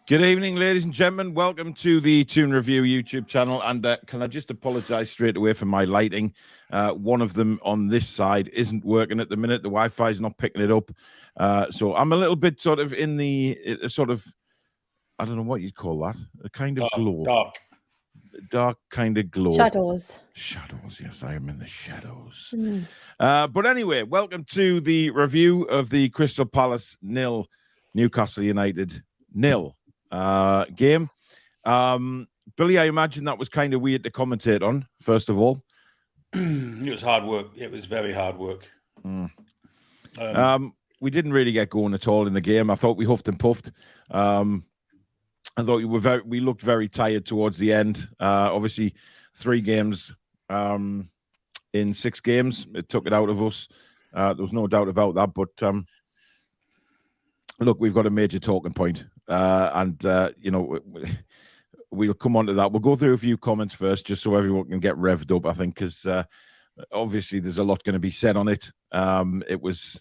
Good evening, ladies and gentlemen. Welcome to the Toon Review YouTube channel. And can I just apologise straight away for my lighting? One of them on this side isn't working at the minute. The Wi-Fi is not picking it up. So I'm a little bit sort of in the I don't know what you'd call that. A kind of glow. Dark kind of glow. Shadows. Shadows, yes, I am in the shadows. But anyway, welcome to the review of the Crystal Palace 0, Newcastle United 0 game. Billy, I imagine that was kind of weird to commentate on, first of all. It was hard work. It was very hard work. We didn't really get going at all in the game. I thought we huffed and puffed. I thought we looked very tired towards the end. Obviously, 3 games in 6 games. It took it out of us. There was no doubt about that. But look, we've got a major talking point. You know, we'll come on to that. We'll go through a few comments first, just so everyone can get revved up, I think, because obviously there's a lot going to be said on it. It was,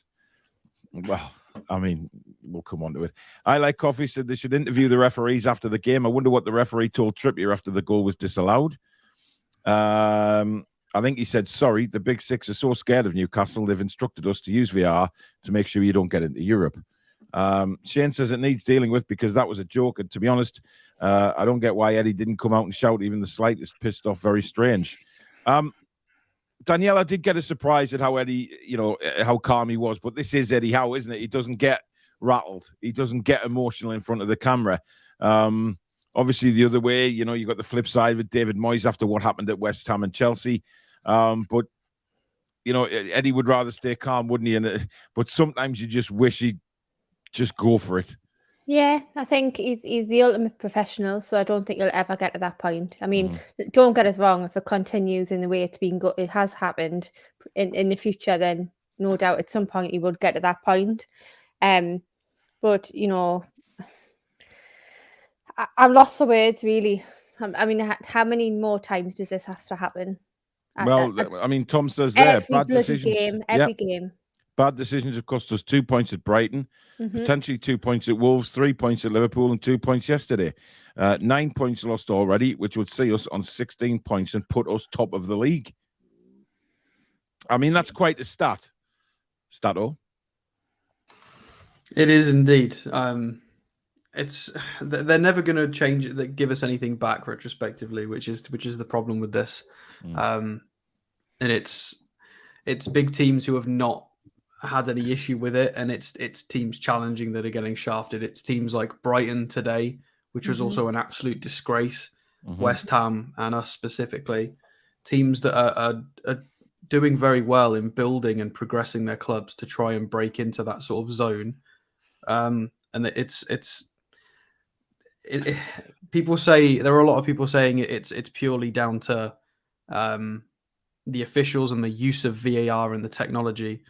well, I mean, we'll come on to it. I Like Coffee said they should interview the referees after the game. I wonder what the referee told Trippier after the goal was disallowed. I think he said, sorry, the Big Six are so scared of Newcastle, they've instructed us to use VR to make sure you don't get into Europe. Shane says it needs dealing with because that was a joke. And to be honest, I don't get why Eddie didn't come out and shout even the slightest. Pissed off, very strange. Danielle, I did get a surprise at how Eddie, you know, how calm he was. But this is Eddie Howe, isn't it? He doesn't get rattled. He doesn't get emotional in front of the camera. Obviously, the other way, you know, you got the flip side with David Moyes after what happened at West Ham and Chelsea. But, you know, Eddie would rather stay calm, wouldn't he? But sometimes you just wish he'd just go for it. Yeah, I think he's the ultimate professional, so I don't think he'll ever get to that point. I mean, don't get us wrong, if it continues in the way it's been it has happened in the future, then no doubt at some point he would get to that point. But, you know, I'm lost for words, really. I mean, how many more times does this have to happen? Well, I mean, Tom says there, bad decisions. Every game. Bad decisions have cost us 2 points at Brighton, potentially 2 points at Wolves, 3 points at Liverpool, and 2 points yesterday. 9 points lost already, which would see us on 16 points and put us top of the league. I mean, that's quite a stat. Stato. It is indeed. They're never going to change it, give us anything back retrospectively, which is the problem with this. And it's big teams who have not had any issue with it, and it's teams challenging that are getting shafted. It's teams like Brighton today, which was also an absolute disgrace. West Ham and us specifically, teams that are doing very well in building and progressing their clubs to try and break into that sort of zone. And people say, there are a lot of people saying it's purely down to the officials and the use of VAR and the technology.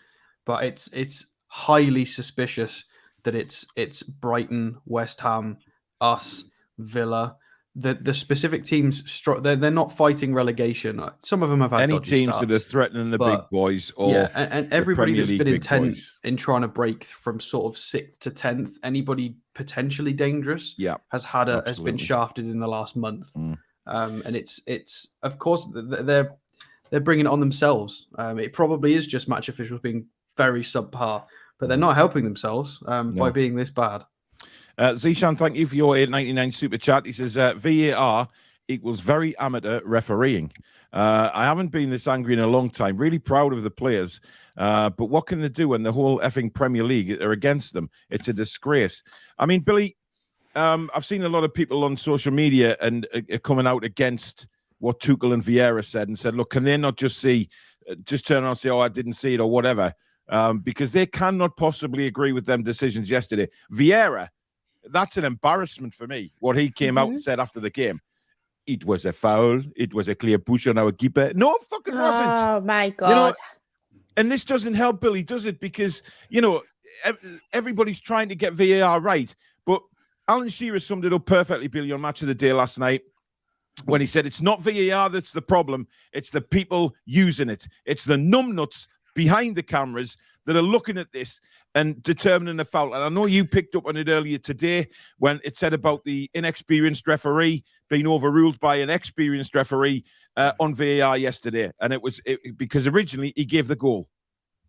But it's highly suspicious that it's Brighton, West Ham, us, Villa. The specific teams, they're not fighting relegation. Some of them have had any teams starts, that are threatening the big boys. Or yeah, and everybody that's been intent boys in trying to break from sort of 6th to 10th, anybody potentially dangerous, has been shafted in the last month. And it's of course they're bringing it on themselves. It probably is just match officials being very subpar, but they're not helping themselves by being this bad. Zishan, thank you for your $8.99 super chat. He says VAR equals very amateur refereeing. I haven't been this angry in a long time. Really proud of the players, but what can they do when the whole effing Premier League are against them? It's a disgrace. I mean, Billy, I've seen a lot of people on social media and coming out against what Tuchel and Vieira said and said, look, can they not just turn around and say, oh, I didn't see it or whatever? Because they cannot possibly agree with them decisions yesterday. Vieira, that's an embarrassment for me, what he came out and said after the game. It was a foul. It was a clear push on our keeper. No, it fucking wasn't. Oh, my God. You know, and this doesn't help, Billy, does it? Because, you know, everybody's trying to get VAR right. But Alan Shearer summed it up perfectly, Billy, on Match of the Day last night, when he said it's not VAR that's the problem. It's the people using it. It's the numbnuts behind the cameras that are looking at this and determining a foul. And I know you picked up on it earlier today when it said about the inexperienced referee being overruled by an experienced referee on VAR yesterday. And it was because originally he gave the goal.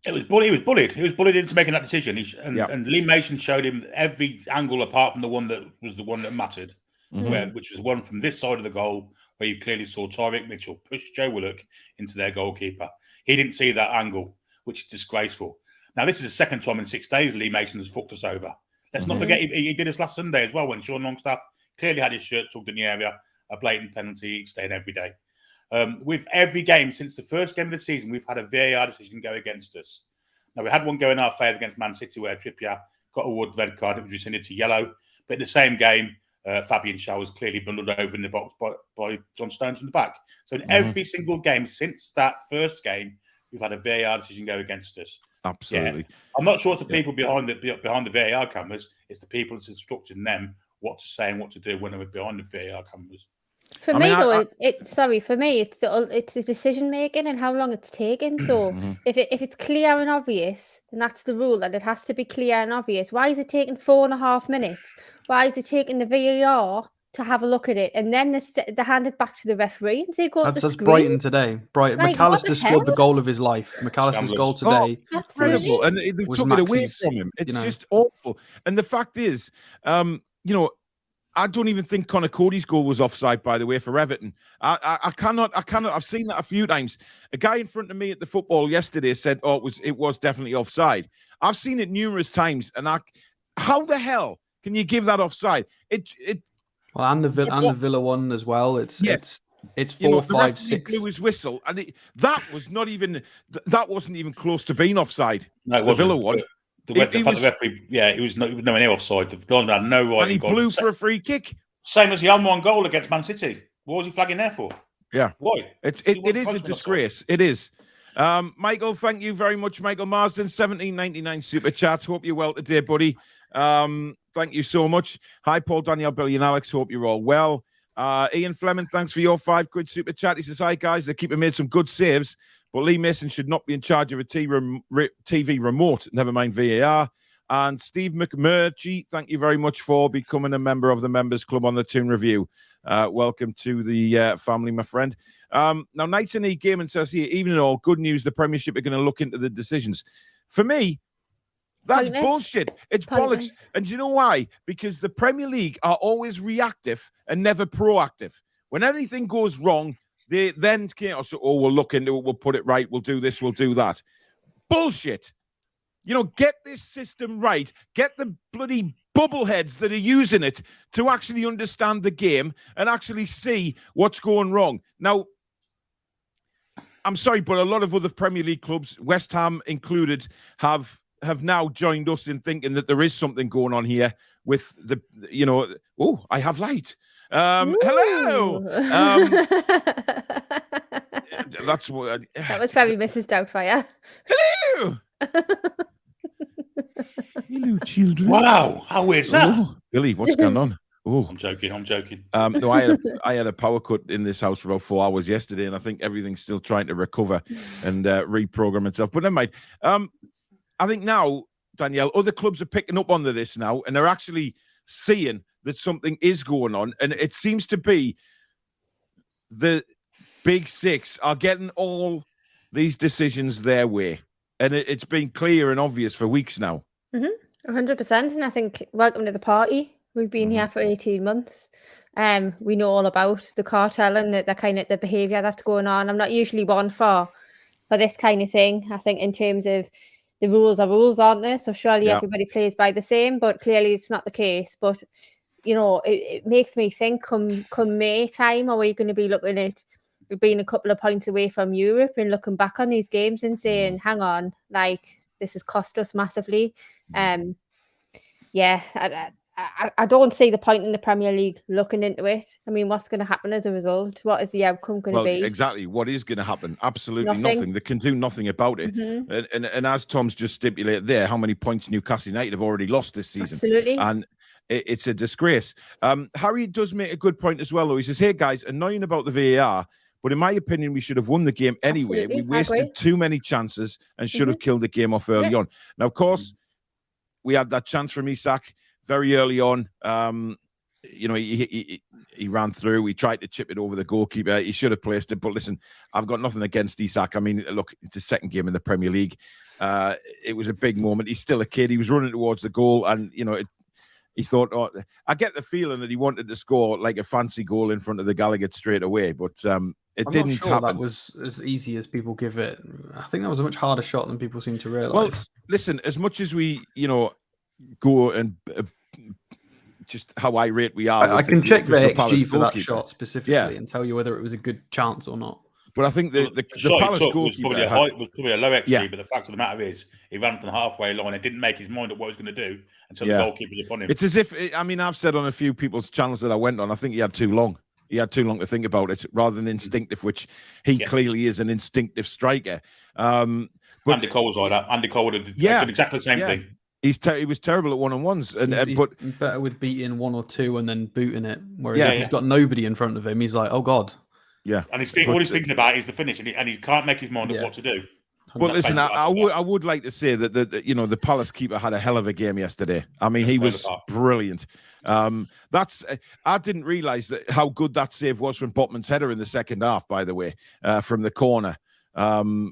He was bullied. He was bullied into making that decision. And Lee Mason showed him every angle apart from the one that was the one that mattered, which was one from this side of the goal where you clearly saw Tyreek Mitchell push Joe Willock into their goalkeeper. He didn't see that angle, which is disgraceful. Now, this is the second time in 6 days Lee Mason has fucked us over. Let's not forget he did this last Sunday as well when Sean Longstaff clearly had his shirt tugged in the area, a blatant penalty each day and every day. With every game since the first game of the season, we've had a VAR decision go against us. Now, we had one go in our favour against Man City where Trippier got a wood red card. It was rescinded to yellow. But in the same game, Fabian Schär was clearly bundled over in the box by John Stones from the back. So in every single game since that first game, we've had a VAR decision go against us. Absolutely. Yeah. I'm not sure it's the people behind the VAR cameras. It's the people that's instructing them what to say and what to do when they're behind the VAR cameras. For me, it's the decision making and how long it's taken. So if it's clear and obvious, then that's the rule, and it has to be clear and obvious. Why is it taking 4.5 minutes? Why is it taking the VAR to have a look at it, and then they hand it back to the referee and say, "Go up the screen." That's Brighton today. McAllister scored the goal of his life. McAllister's goal today, incredible, and they took it away from him. It's just awful. And the fact is, I don't even think Connor Cody's goal was offside, by the way, for Everton. I cannot. I've seen that a few times. A guy in front of me at the football yesterday said, "Oh, it was definitely offside." I've seen it numerous times, and how the hell can you give that offside? And the Villa one as well. It's 4, 5, 6. Blew his whistle, and that wasn't even close to being offside. No, it the wasn't. Villa one. The referee, he was nowhere near offside. The guy had no right. And he blew for a free kick. Same as the Almiron goal against Man City. What was he flagging there for? Yeah. Why? It is a disgrace. It is. Michael, thank you very much, Michael Marsden. 17.99 super chat. Hope you're well today, buddy. Thank you so much. Hi, Paul, Danielle, Billy, and Alex. Hope you're all well. Ian Fleming, thanks for your £5 super chat. He says, "Hi guys, the keeper made some good saves, but Lee Mason should not be in charge of a TV remote, never mind VAR." And Steve McMurchie, thank you very much for becoming a member of the Members Club on the Toon Review. Welcome to the family, my friend. Now, Knights and E Gaming says here, "Even in all, good news, the Premiership are going to look into the decisions." For me, that's bullshit. It's bollocks. And do you know why? Because the Premier League are always reactive and never proactive. When anything goes wrong, they then can't say, "Oh, we'll look into it, we'll put it right, we'll do this, we'll do that." Bullshit. Get this system right. Get the bloody bubbleheads that are using it to actually understand the game and actually see what's going wrong. Now, I'm sorry, but a lot of other Premier League clubs, West Ham included, have now joined us in thinking that there is something going on here with the, oh, I have light. Hello. That's what. That was very Mrs. Doubtfire. Hello. Hello, children. Wow, how weird is that? Oh, Billy, what's going on? Oh, I'm joking. No, I had a power cut in this house for about 4 hours yesterday, and I think everything's still trying to recover and reprogram itself. But never mind. I think now, Danielle, other clubs are picking up onto this now, and they're actually seeing that something is going on. And it seems to be the Big Six are getting all these decisions their way. And it's been clear and obvious for weeks now. 100%. And I think, welcome to the party. We've been here for 18 months. We know all about the cartel and the kind of the behaviour that's going on. I'm not usually one for this kind of thing. I think in terms of the rules are rules, aren't there? So surely everybody plays by the same, but clearly it's not the case. But, it makes me think come May time, are we going to be looking at being a couple of points away from Europe and looking back on these games and saying, hang on, this has cost us massively. I don't see the point in the Premier League looking into it. I mean, what's going to happen as a result? What is the outcome going to be? Exactly. What is going to happen? Absolutely nothing. They can do nothing about it. And as Tom's just stipulated there, how many points Newcastle United have already lost this season? Absolutely. And it's a disgrace. Harry does make a good point as well, though. He says, "Hey, guys, annoying about the VAR, But in my opinion, we should have won the game anyway. Absolutely, We wasted too many chances and should have killed the game off early on. Now, of course, we had that chance from Isak very early on. He ran through. He tried to chip it over the goalkeeper. He should have placed it. But listen, I've got nothing against Isak. I mean, look, it's his second game in the Premier League. It was a big moment. He's still a kid. He was running towards the goal, and he thought, I get the feeling that he wanted to score like a fancy goal in front of the Gallagher straight away, but it didn't happen. That was as easy as people give it. I think that was a much harder shot than people seem to realise. Well, listen, as much as we, go and just how irate we are. I can check the XG for that shot specifically and tell you whether it was a good chance or not. But I think the Palace goalkeeper was probably a low XG, but the fact of the matter is he ran from the halfway line and didn't make his mind up what he was going to do until the goalkeeper was upon him. It's as if, I've said on a few people's channels that I went on, I think he had too long. He had too long to think about it rather than instinctive, which he clearly is an instinctive striker. But Andy Cole was like that. Andy Cole would have done exactly the same thing. He was terrible at one-on-ones, he's better with beating one or two and then booting it. Whereas if he's got nobody in front of him, he's like, oh god. Yeah, and all he's thinking about is the finish, and he can't make his mind up what to do. But listen, I would like to say that the Palace keeper had a hell of a game yesterday. I mean, he was brilliant. I didn't realise how good that save was from Botman's header in the second half. By the way, from the corner.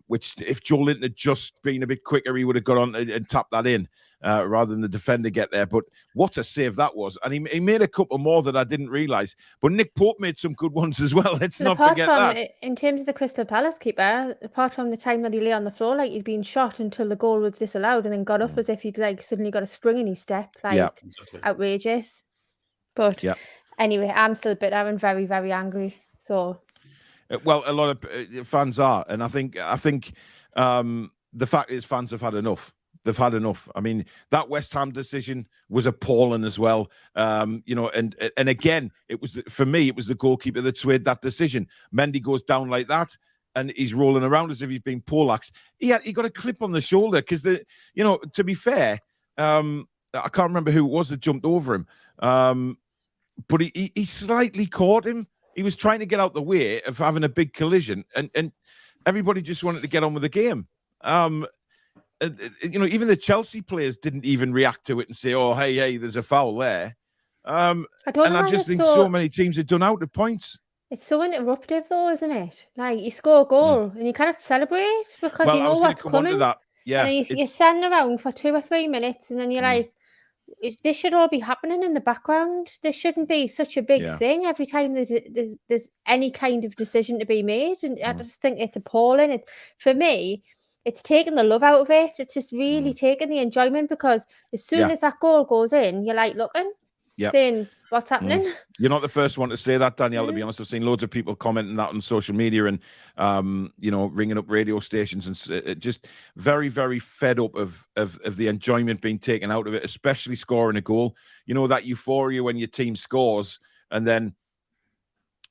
Which if Joe Linton had just been a bit quicker, he would have got on and tapped that in rather than the defender get there. But what a save that was. And he made a couple more that I didn't realise. But Nick Pope made some good ones as well. Let's not forget that. In terms of the Crystal Palace keeper, apart from the time that he lay on the floor like he'd been shot until the goal was disallowed and then got up as if he'd suddenly got a spring in his step. Outrageous. But anyway, I'm still bitter and very, very angry. So... Well, a lot of fans are, and I think the fact is fans have had enough. They've had enough. I mean, that West Ham decision was appalling as well. And again, it was for me. It was the goalkeeper that swayed that decision. Mendy goes down like that, and he's rolling around as if he's been poleaxed. He got a clip on the shoulder because to be fair, I can't remember who it was that jumped over him, but he slightly caught him. He was trying to get out the way of having a big collision, and everybody just wanted to get on with the game. Even the Chelsea players didn't even react to it and say, "Oh, hey, there's a foul there." I just think so many teams are done out at points. It's so interruptive, though, isn't it? Like you score a goal and you cannot celebrate because you know what's coming. Yeah, and you're standing around for 2 or 3 minutes, and then you're like. This should all be happening in the background. This shouldn't be such a big thing every time there's any kind of decision to be made. And I just think it's appalling. For me, it's taking the love out of it. It's just really taking the enjoyment because as soon as that goal goes in, you're like looking, saying, what's happening? You're not the first one to say that, Danielle, to be honest. I've seen loads of people commenting that on social media and, ringing up radio stations and just very, very fed up of the enjoyment being taken out of it, especially scoring a goal. You know, that euphoria when your team scores and then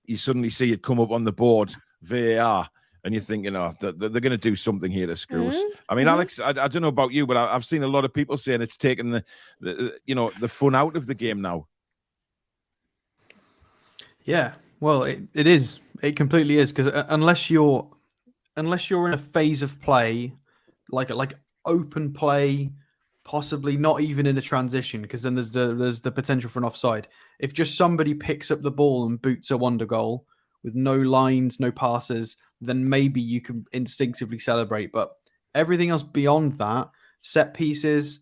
you suddenly see it come up on the board, VAR, and you're thinking, they're going to do something here to screw us. I mean, Alex, I don't know about you, but I've seen a lot of people saying it's taken the fun out of the game now. Yeah, well, it is. It completely is because unless you're in a phase of play, like open play, possibly not even in a transition, because then there's the potential for an offside. If just somebody picks up the ball and boots a wonder goal with no lines, no passes, then maybe you can instinctively celebrate. But everything else beyond that, set pieces,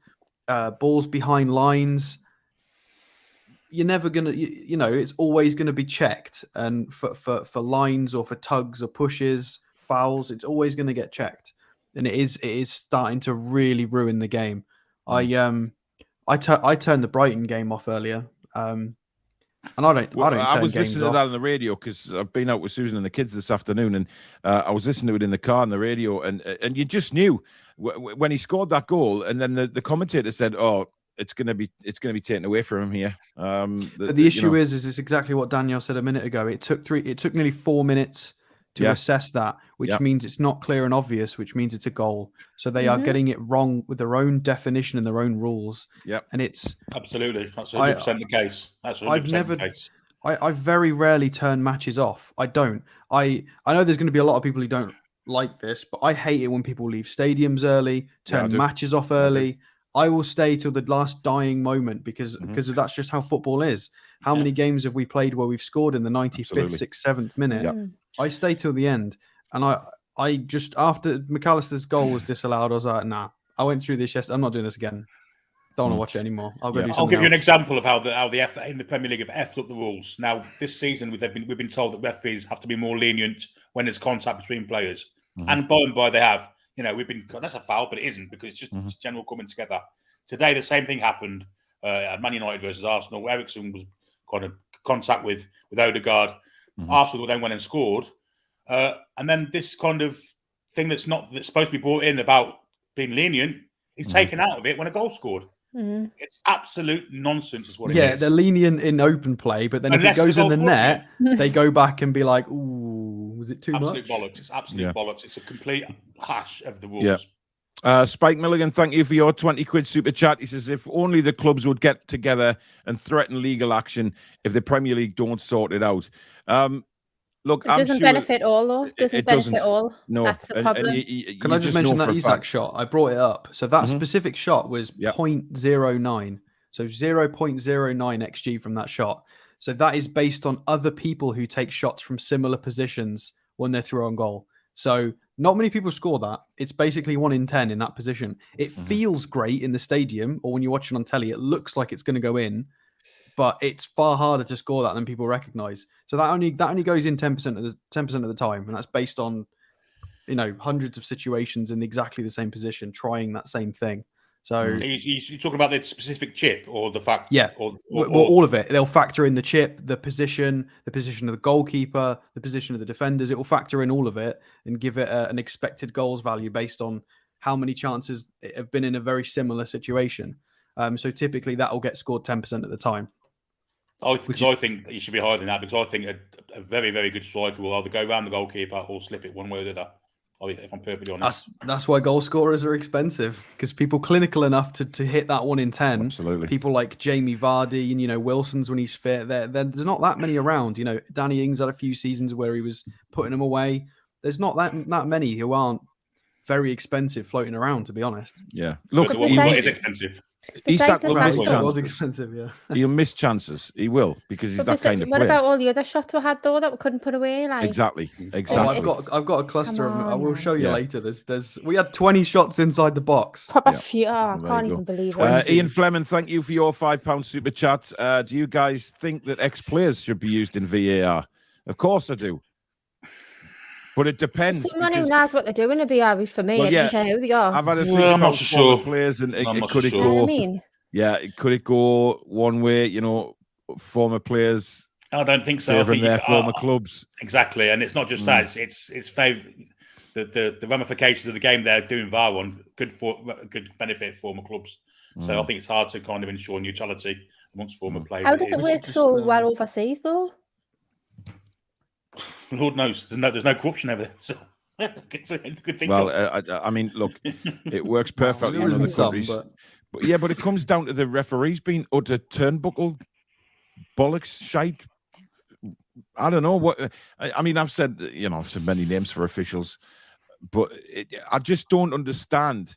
balls behind lines. You're never going to, it's always going to be checked. And for lines or for tugs or pushes, fouls, it's always going to get checked. And it is starting to really ruin the game. I turned the Brighton game off earlier. And I was listening to that on the radio because I've been out with Susan and the kids this afternoon, and I was listening to it in the car on the radio, and you just knew when he scored that goal, and then the commentator said, "Oh, it's going to be taken away from him here." But the issue is it's exactly what Danielle said a minute ago. It took nearly 4 minutes to assess that, which means it's not clear and obvious, which means it's a goal. So they are getting it wrong with their own definition and their own rules. Yeah, and it's absolutely that's 100% the case. That's 100% the case. I very rarely turn matches off. I don't. I know there's going to be a lot of people who don't like this, but I hate it when people leave stadiums early, turn matches off early. I will stay till the last dying moment because that's just how football is. How many games have we played where we've scored in the 95th, 6th, 7th minute? Yep. I stay till the end. And I just, after McAllister's goal was disallowed, I was like, nah, I went through this yesterday. I'm not doing this again. Don't want to watch it anymore. I'll go do something I'll give you an else. example of how the FA in the Premier League have effed up the rules. Now, this season, we've been told that referees have to be more lenient when there's contact between players. And by and by, they have. You know, that's a foul, but it isn't because it's just it's general coming together. Today, the same thing happened at Man United versus Arsenal. Eriksen was kind of contact with Odegaard. Arsenal then went and scored. And then this kind of thing that's supposed to be brought in about being lenient is taken out of it when a goal scored. It's absolute nonsense is what it is. Yeah, they're lenient in open play, but then if it goes in the net, they go back and be like, ooh, was it too much? Absolute bollocks. It's absolute bollocks. It's a complete hash of the rules. Spike Milligan, thank you for your 20 quid super chat. He says, if only the clubs would get together and threaten legal action if the Premier League don't sort it out. Look, it doesn't benefit all, though. It doesn't benefit all. No, that's the problem. Can I just mention that Isak shot? I brought it up. So that specific shot was 0.09. So 0.09 XG from that shot. So that is based on other people who take shots from similar positions when they're through on goal. So not many people score that. It's basically 1 in 10 in that position. It feels great in the stadium, or when you watch it on telly, it looks like it's going to go in. But it's far harder to score that than people recognize. So that only goes in 10% of the time, and that's based on hundreds of situations in exactly the same position, trying that same thing. So you're talking about the specific chip or the fact? Yeah, or all of it. They'll factor in the chip, the position of the goalkeeper, the position of the defenders. It will factor in all of it and give it an expected goals value based on how many chances have been in a very similar situation. So typically that will get scored 10% of the time. I think you should be higher than that because I think a very, very good striker will either go around the goalkeeper or slip it one way or the other. If I'm perfectly honest. That's why goal scorers are expensive because people clinical enough to hit that 1 in 10. Absolutely. People like Jamie Vardy and Wilson's when he's fit. There's not that many around. Danny Ings had a few seasons where he was putting them away. There's not that many who aren't very expensive floating around, to be honest. Yeah. Look, what is expensive? Isak will miss chances. Was expensive, yeah. He'll miss chances. He will because he's that kind of player. What about all the other shots we had though that we couldn't put away? Like Exactly. I've got a cluster of them. I will show you later. We had 20 shots inside the box. Proper few. I can't even believe it. Ian Fleming, thank you for your £5 super chat. Do you guys think that ex-players should be used in VAR? Of course I do. But it depends. Someone who knows what they're doing would be average for me. Well, I don't care who they are. I've had a think about sure. Players and could it go? Could it go one way? Former players. I don't think so. I think their former clubs. Exactly, and it's not just that. It's the ramifications of the game they're doing VAR on could benefit former clubs. So I think it's hard to kind of ensure neutrality amongst former players. How does it work so well overseas though? Lord knows, there's no corruption over there. So it's a good thing. Well, I mean, look, it works perfectly in other countries. But it comes down to the referees being utter turnbuckle, bollocks, shite. I don't know what. I mean, I've said many names for officials, but I just don't understand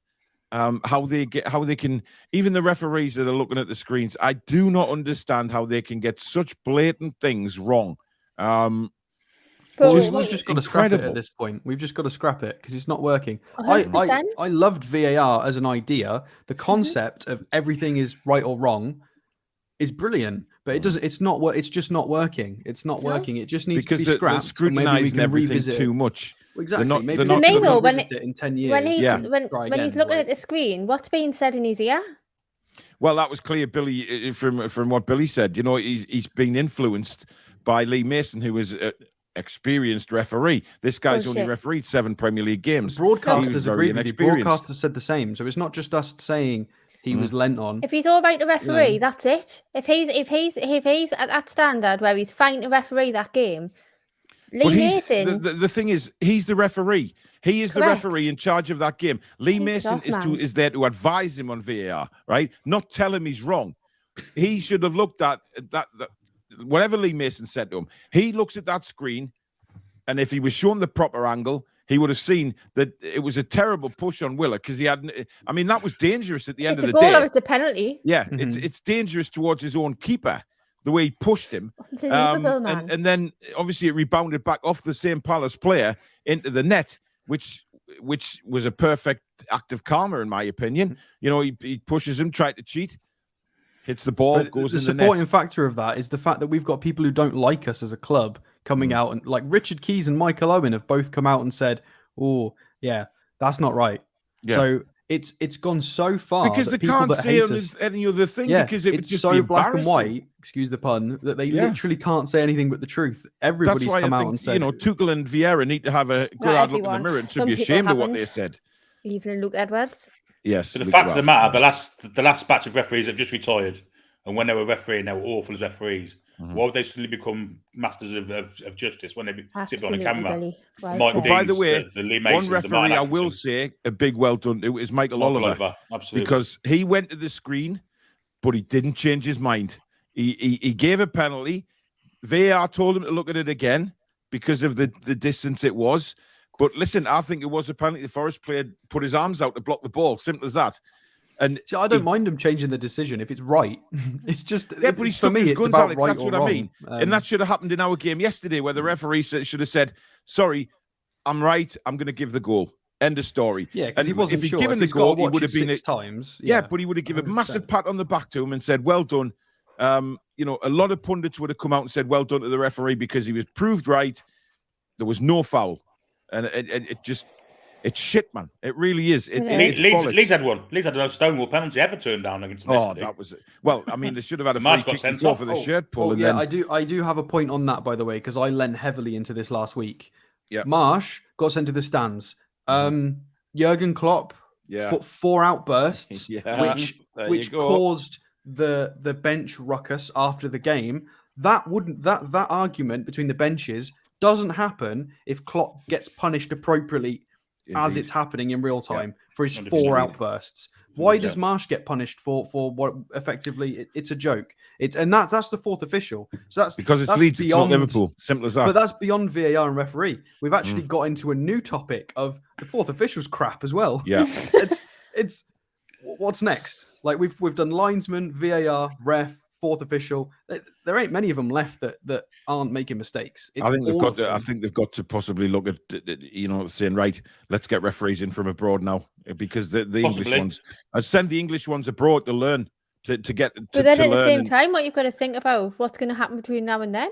how they can. Even the referees that are looking at the screens, I do not understand how they can get such blatant things wrong. We've just got to scrap it at this point. We've just got to scrap it because it's not working. I loved VAR as an idea. The concept of everything is right or wrong is brilliant, but it doesn't. It's not what. It's just not working. It's not working. It just needs to be scrapped. Scrutinizing we can revisit too much. Exactly. Maybe for me though, when in 10 years, when he's looking at the screen, what's being said in his ear? Well, that was clear, Billy, from what Billy said. He's been influenced by Lee Mason, who was experienced referee. This guy's only refereed 7 Premier League games. Broadcasters agreed with you. Broadcasters said the same. So it's not just us saying he was lent on. If he's all right to referee, that's it. If he's at that standard where he's fine to referee that game, Lee Mason. The thing is, he's the referee. He is the referee in charge of that game. Lee Mason is there to advise him on VAR, right? Not tell him he's wrong. He should have looked at that whatever Lee Mason said to him, he looks at that screen, and if he was shown the proper angle, he would have seen that it was a terrible push on Willock because he had. I mean, that was dangerous at the end of the day. It's a goal or it's a penalty. Yeah, it's dangerous towards his own keeper the way he pushed him. Unbelievable, man. And then obviously it rebounded back off the same Palace player into the net, which was a perfect act of karma in my opinion. You know, he pushes him, tried to cheat. Hits the ball, goes in the net. The supporting factor of that is the fact that we've got people who don't like us as a club coming out, and like Richard Keys and Michael Owen have both come out and said, "Oh, yeah, that's not right." Yeah. So it's gone so far because they can't say any other thing because it would just so be black and white. Excuse the pun. That they literally can't say anything but the truth. Everybody's come out and said, you know, Tuchel and Vieira need to have a good hard look in the mirror and should be ashamed of what they said. Even Luke Edwards. Yes. But the fact of the matter, the last batch of referees have just retired, and when they were refereeing, they were awful as referees. Why would they suddenly become masters of justice when they sit on a camera? Well, by the way, the Lee Masons, one referee I will say a big well done to is Michael Oliver. Absolutely, because he went to the screen, but he didn't change his mind. He gave a penalty. VAR told him to look at it again because of the distance it was. But listen, I think it was a penalty. The Forest player put his arms out to block the ball. Simple as that. And see, I don't mind him changing the decision if it's right. It's just but he stuck his guns, Alex. That's what I mean. And that should have happened in our game yesterday, where the referee should have said, "Sorry, I'm right. I'm going to give the goal." End of story. Yeah, because he wasn't if sure. He'd given the goal, he would have been 6 times. Yeah, but he would have given a massive pat on the back to him and said, "Well done." You know, a lot of pundits would have come out and said, "Well done" to the referee because he was proved right. There was no foul. And it's shit, man. It really is. Leeds had one. Leeds had no Stonewall penalty ever turned down against them. Oh, that was it. Well, I mean, they should have had a free kick before for the shirt pull. Yeah, I do have a point on that, by the way, because I lent heavily into this last week. Yeah, Marsh got sent to the stands. Jurgen Klopp, 4 outbursts, which caused the bench ruckus after the game. That argument between the benches doesn't happen if Klopp gets punished appropriately as it's happening in real time for his 4 outbursts. Why does Marsh get punished for what effectively it's a joke? That's the 4th official. So that's because it's Leeds, it's not Liverpool. Simple as that. But that's beyond VAR and referee. We've actually got into a new topic of the 4th official's crap as well. Yeah, it's what's next? Like we've done linesman, VAR, ref, 4th official. There ain't many of them left that aren't making mistakes. I think they've got to possibly look at saying, right, let's get referees in from abroad now, because the English ones. I'd send the English ones abroad to learn to get. But then at the same time, what you've got to think about what's going to happen between now and then.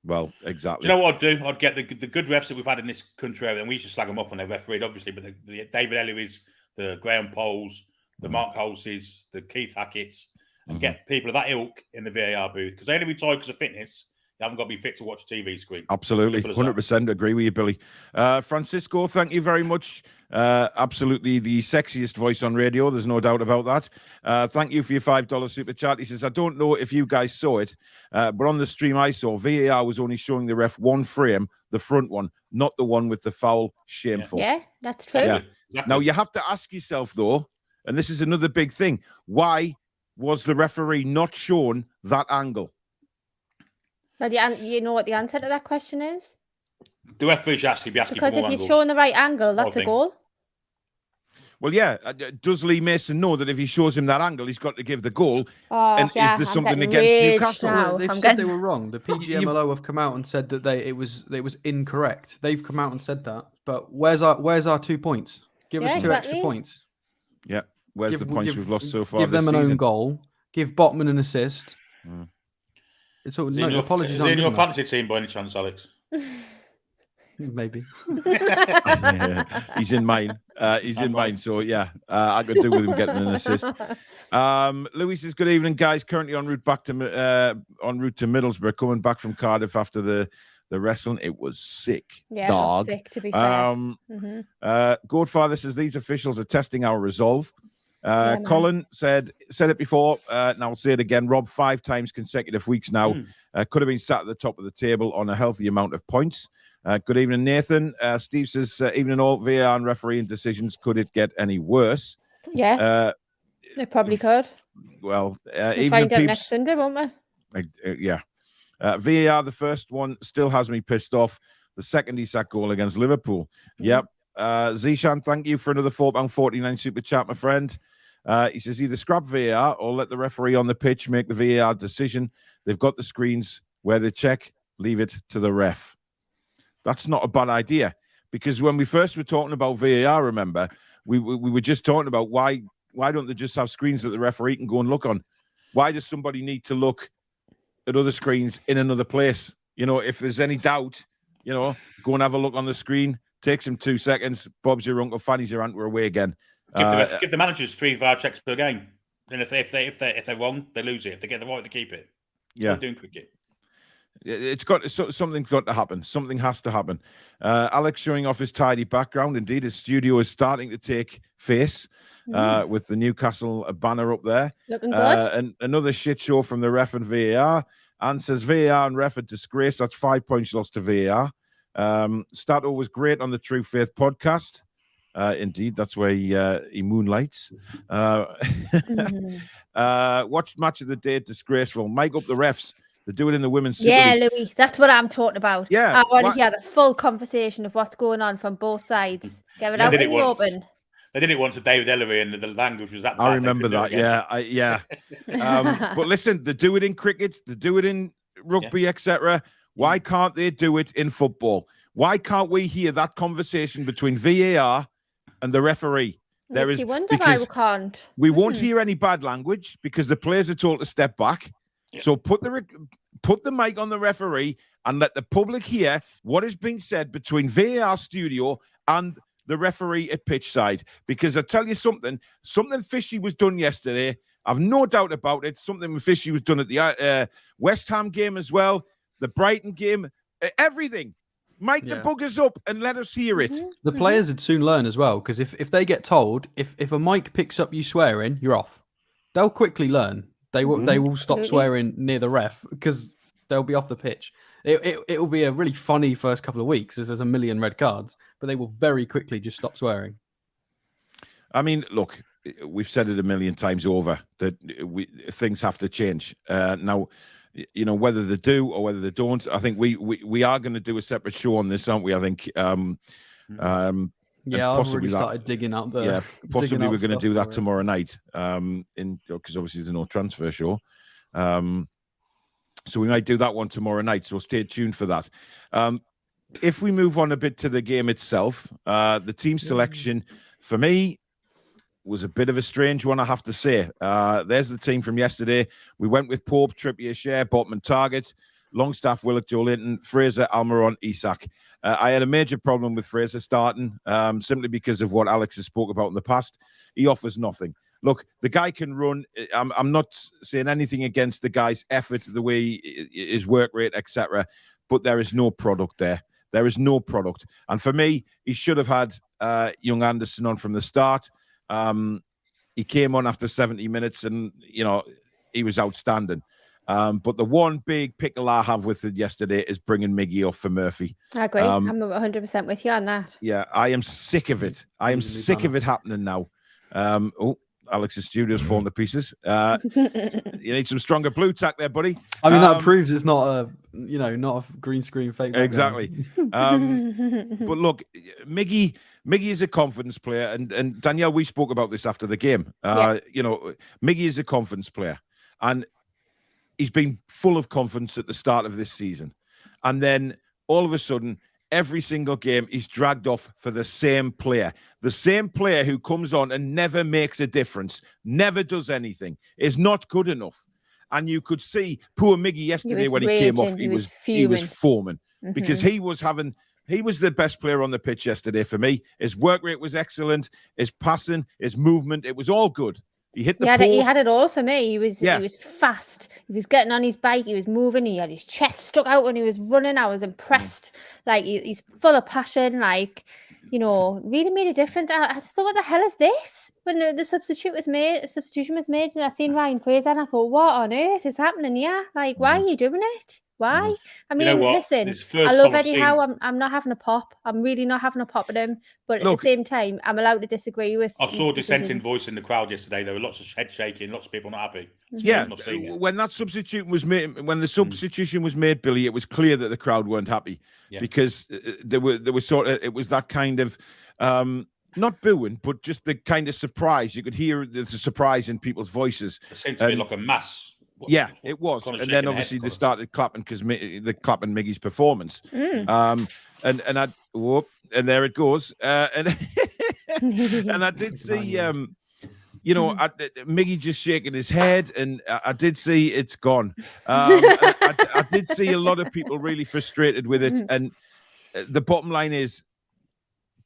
Well, exactly. Do you know what I'd do? I'd get the good refs that we've had in this country, and we used to slag them off when they refereed, obviously. But the David Elliott's, the Graham Poles, the Mark Holses, the Keith Hackett's. And get people of that ilk in the VAR booth, because they only retire because of fitness. You haven't got to be fit to watch a TV screen. Absolutely, 100% agree with you, Billy. Francisco, thank you very much. Absolutely the sexiest voice on radio. There's no doubt about that. Thank you for your $5 super chat. He says, I don't know if you guys saw it, but on the stream I saw, VAR was only showing the ref one frame, the front one, not the one with the foul. Shameful. Yeah, that's true. Yeah. Exactly. Now, you have to ask yourself, though, and this is another big thing, why was the referee not shown that angle? Well, you know what the answer to that question is? The referee should actually be asking because for more if you're showing the right angle, that's a goal. Well, yeah. Does Lee Mason know that if he shows him that angle, he's got to give the goal? Oh, and is there something against Newcastle? Well, they've said they were wrong. The PGMLO have come out and said that it was incorrect. They've come out and said that. But where's our 2 points? Give us 2 extra points. Yeah. Where's the points we've lost so far? Give them an own goal. Give Botman an assist. It's all, apologies. Is he in your fantasy team by any chance, Alex? Maybe. He's in mine. He's in mine. So yeah, I could do with him getting an assist. Louis says, "Good evening, guys. Currently en route to Middlesbrough, coming back from Cardiff after the wrestling. It was sick. Yeah, dog. Sick, to be fair. Godfather says these officials are testing our resolve. Colin said it before. Now I'll say it again. Rob 5 times consecutive weeks now. Could have been sat at the top of the table on a healthy amount of points. Good evening, Nathan. Steve says, evening all. VAR and refereeing decisions. Could it get any worse? Yes. It probably could. Well, we'll find out next Sunday, won't we? Yeah. VAR, the first one still has me pissed off. The second Isak goal against Liverpool. Yep. Zishan, thank you for another £4.49 super chat, my friend. He says either scrap VAR or let the referee on the pitch make the VAR decision. They've got the screens where they check, leave it to the ref. That's not a bad idea, because when we first were talking about VAR, remember, we were just talking about why don't they just have screens that the referee can go and look on? Why does somebody need to look at other screens in another place? You know, if there's any doubt, you know, go and have a look on the screen. Takes him 2 seconds. Bob's your uncle, Fanny's your aunt. We're away again. Give the managers 3 VAR checks per game, and if they're wrong, they lose it. If they get the right, they keep it. Yeah, doing cricket. Something's got to happen. Something has to happen. Alex showing off his tidy background. Indeed, his studio is starting to take face with the Newcastle banner up there. Looking good. And another shit show from the ref and VAR. Anne says VAR and ref are disgrace. That's 5 points lost to VAR. Stato was great on the True Faith podcast. Indeed, that's where he moonlights. Watched match of the day. Disgraceful. Mic up the refs. They do it in the women's Super League. Louis, that's what I'm talking about. Yeah, I want to hear the full conversation of what's going on from both sides. Get it out in the open. They did it once with David Ellery, and the language was that bad. I remember that. Yeah. But listen, they do it in cricket, they do it in rugby, etc. Why can't they do it in football? Why can't we hear that conversation between VAR and the referee? Why we can't. We won't hear any bad language because the players are told to step back. Yeah. So put the mic on the referee and let the public hear what is being said between VAR studio and the referee at pitch side. Because I tell you something fishy was done yesterday. I've no doubt about it. Something fishy was done at the West Ham game as well, the Brighton game, everything. Mic the buggers up and let us hear it. The players would soon learn as well, because if they get told, if a mic picks up you swearing, you're off. They'll quickly learn. They will stop swearing near the ref because they'll be off the pitch. It will be a really funny first couple of weeks as there's a million red cards, but they will very quickly just stop swearing. I mean, look, we've said it a million times over that things have to change. Now, you know, whether they do or whether they don't, I think we are going to do a separate show on this, aren't we? I think. Yeah, I've already started digging out the. Yeah, possibly we're going to do that tomorrow night. Because obviously there's no transfer show. So we might do that one tomorrow night. So stay tuned for that. If we move on a bit to the game itself, the team selection for me was a bit of a strange one, I have to say. There's the team from yesterday. We went with Pope, Trippier, Share, Botman, Target, Longstaff, Willock, Joe Linton, Fraser, Almiron, Isak. I had a major problem with Fraser starting simply because of what Alex has spoke about in the past. He offers nothing. Look, the guy can run. I'm not saying anything against the guy's effort, the way his work rate, etc. But there is no product there. There is no product. And for me, he should have had young Anderson on from the start. He came on after 70 minutes and, you know, he was outstanding. But the one big pickle I have with it yesterday is bringing Miggy off for Murphy. I agree. I'm 100% with you on that. Yeah, I am sick of it. I am sick of it happening now. Alex's studio's falling to pieces. You need some stronger blue tack there, buddy. I mean, that proves it's not a green screen fake. Exactly. But look, Miggy is a confidence player, and Danielle, we spoke about this after the game. You know, Miggy is a confidence player, and he's been full of confidence at the start of this season, and then all of a sudden, every single game, he's dragged off for the same player. The same player who comes on and never makes a difference, never does anything, is not good enough. And you could see poor Miggy yesterday when he came off, he was foaming because he was the best player on the pitch yesterday for me. His work rate was excellent. His passing, his movement, it was all good. He hit the post. He had it all for me. He was fast. He was getting on his bike. He was moving. He had his chest stuck out when he was running. I was impressed. Like, he's full of passion. Like, you know, really made a difference. I just thought, what the hell is this? when the substitution was made, and I seen Ryan Fraser, and I thought, what on earth is happening here? Like, why are you doing it? Why? I mean, listen, I love Eddie Howe. I'm not having a pop. I'm really not having a pop at him. But at the same time, I'm allowed to disagree with. I saw a dissenting voice in the crowd yesterday. There were lots of head shaking, lots of people not happy. Yeah, when that substitution was made, when the substitution was made, Billy, it was clear that the crowd weren't happy because there was sort of, it was that kind of not booing, but just the kind of surprise. You could hear the surprise in people's voices. It seemed to be like a mass. It was, and then obviously they started clapping because they're clapping Miggy's performance. And there it goes. And and I did see, Miggy just shaking his head, and I did see it's gone. I did see a lot of people really frustrated with it, and the bottom line is,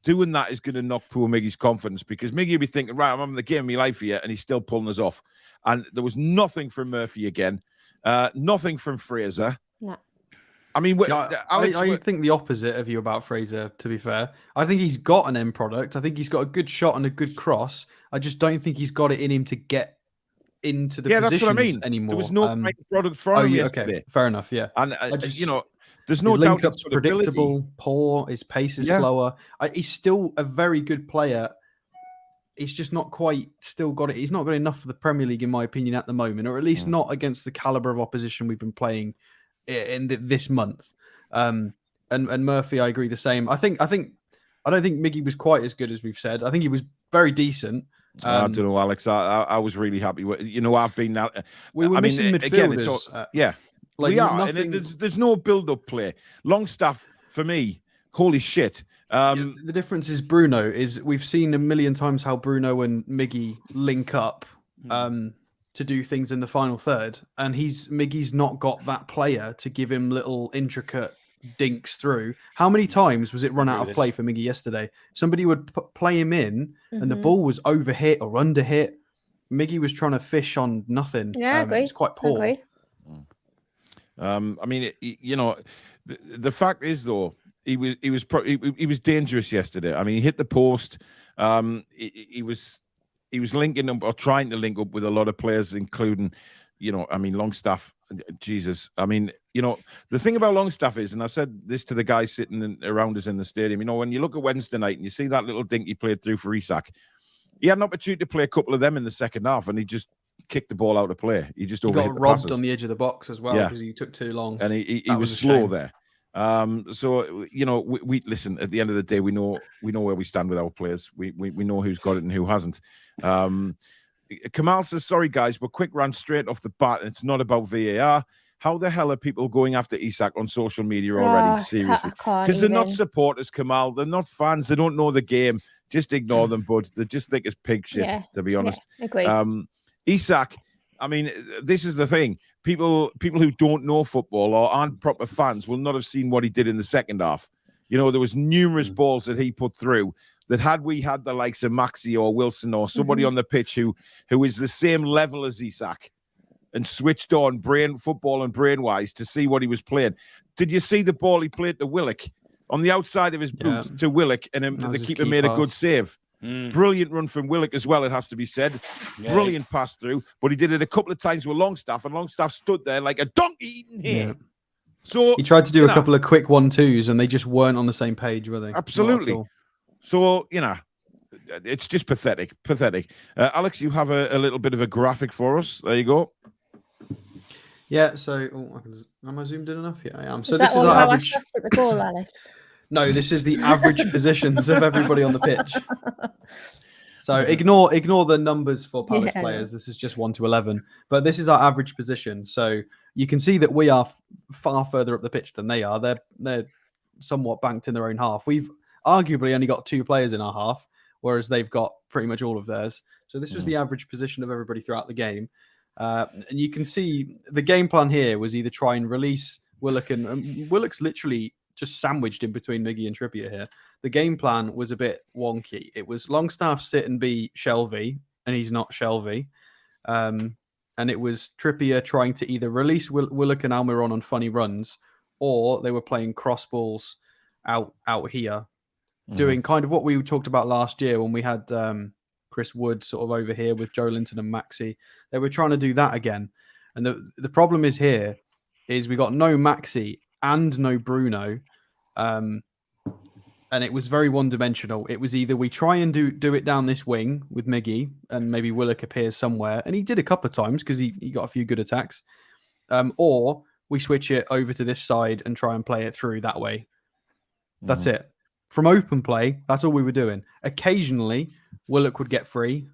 doing that is going to knock poor Miggy's confidence, because Miggy will be thinking, right, I'm having the game of my life here, and he's still pulling us off. And there was nothing from Murphy again, nothing from Fraser. No. I mean, I think the opposite of you about Fraser, to be fair. I think he's got an end product. I think he's got a good shot and a good cross. I just don't think he's got it in him to get into the positions that's what I mean. Anymore. There was no product from him yesterday. Okay, fair enough, yeah. And, there's no his doubt link-up's predictable, poor, his pace is slower. He's still a very good player. He's just not quite still got it. He's not got enough for the Premier League, in my opinion, at the moment, or at least not against the caliber of opposition we've been playing in this month. And Murphy, I agree the same. I don't think Miggy was quite as good as we've said. I think he was very decent. I don't know, Alex. I was really happy with. I've been now. We were missing midfielders. We are. Nothing... And there's no build-up play. Longstaff, for me, holy shit. The difference is Bruno. We've seen a million times how Bruno and Miggy link up to do things in the final third, and Miggy's not got that player to give him little intricate dinks through. How many times was it run out of play for Miggy yesterday? Somebody would play him in, and the ball was overhit or underhit. Miggy was trying to fish on nothing. Yeah, I agree. It's quite poor. I mean, the fact is, though, he was dangerous yesterday. I mean, he hit the post. He was linking up or trying to link up with a lot of players, including, Longstaff. Jesus, I mean, the thing about Longstaff is, and I said this to the guys sitting around us in the stadium. When you look at Wednesday night and you see that little dink he played through for Isak, he had an opportunity to play a couple of them in the second half, and he just kicked the ball out of play. He got robbed on the edge of the box as well because he took too long, and he was slow there. So we listen. At the end of the day, we know where we stand with our players. We know who's got it and who hasn't. Kamal says, "Sorry guys, but quick rant straight off the bat. It's not about VAR. How the hell are people going after Isak on social media already? Seriously, because they're not supporters, Kamal. They're not fans. They don't know the game. Just ignore them, bud. They just think it's pig shit. To be honest, agree. Isak, I mean, this is the thing. People who don't know football or aren't proper fans will not have seen what he did in the second half. There was numerous balls that he put through that had we had the likes of Maxi or Wilson or somebody on the pitch who is the same level as Isak and switched on football and brain-wise to see what he was playing. Did you see the ball he played to Willock on the outside of his boot to Willock, and the keeper made a good save? Brilliant run from Willock as well, it has to be said. Brilliant pass through, but he did it a couple of times with Longstaff, and Longstaff stood there like a donkey eating hay. So he tried to do a couple of quick 1-2s, and they just weren't on the same page, were they? Absolutely. So it's just pathetic. Alex, you have a little bit of a graphic for us. There you go. Yeah. So am I zoomed in enough? Yeah, I am. So this is our average. At the goal, Alex. No, this is the average positions of everybody on the pitch. So ignore the numbers for Palace players. This is just 1 to 11. But this is our average position. So you can see that we are far further up the pitch than they are. They're somewhat banked in their own half. We've arguably only got 2 players in our half, whereas they've got pretty much all of theirs. So this was the average position of everybody throughout the game. And you can see the game plan here was either try and release Willock, and Willock's literally just sandwiched in between Miggy and Trippier here. The game plan was a bit wonky. It was Longstaff sit and be Shelvey, and he's not Shelvey. And it was Trippier trying to either release Willock and Almiron on funny runs, or they were playing cross balls out here, doing kind of what we talked about last year when we had Chris Wood sort of over here with Joe Linton and Maxi. They were trying to do that again. And the problem is here is we got no Maxi and no Bruno. And it was very one-dimensional. It was either we try and do it down this wing with Miggy and maybe Willock appears somewhere. And he did a couple of times because he got a few good attacks. Or we switch it over to this side and try and play it through that way. That's it. From open play, that's all we were doing. Occasionally, Willock would get free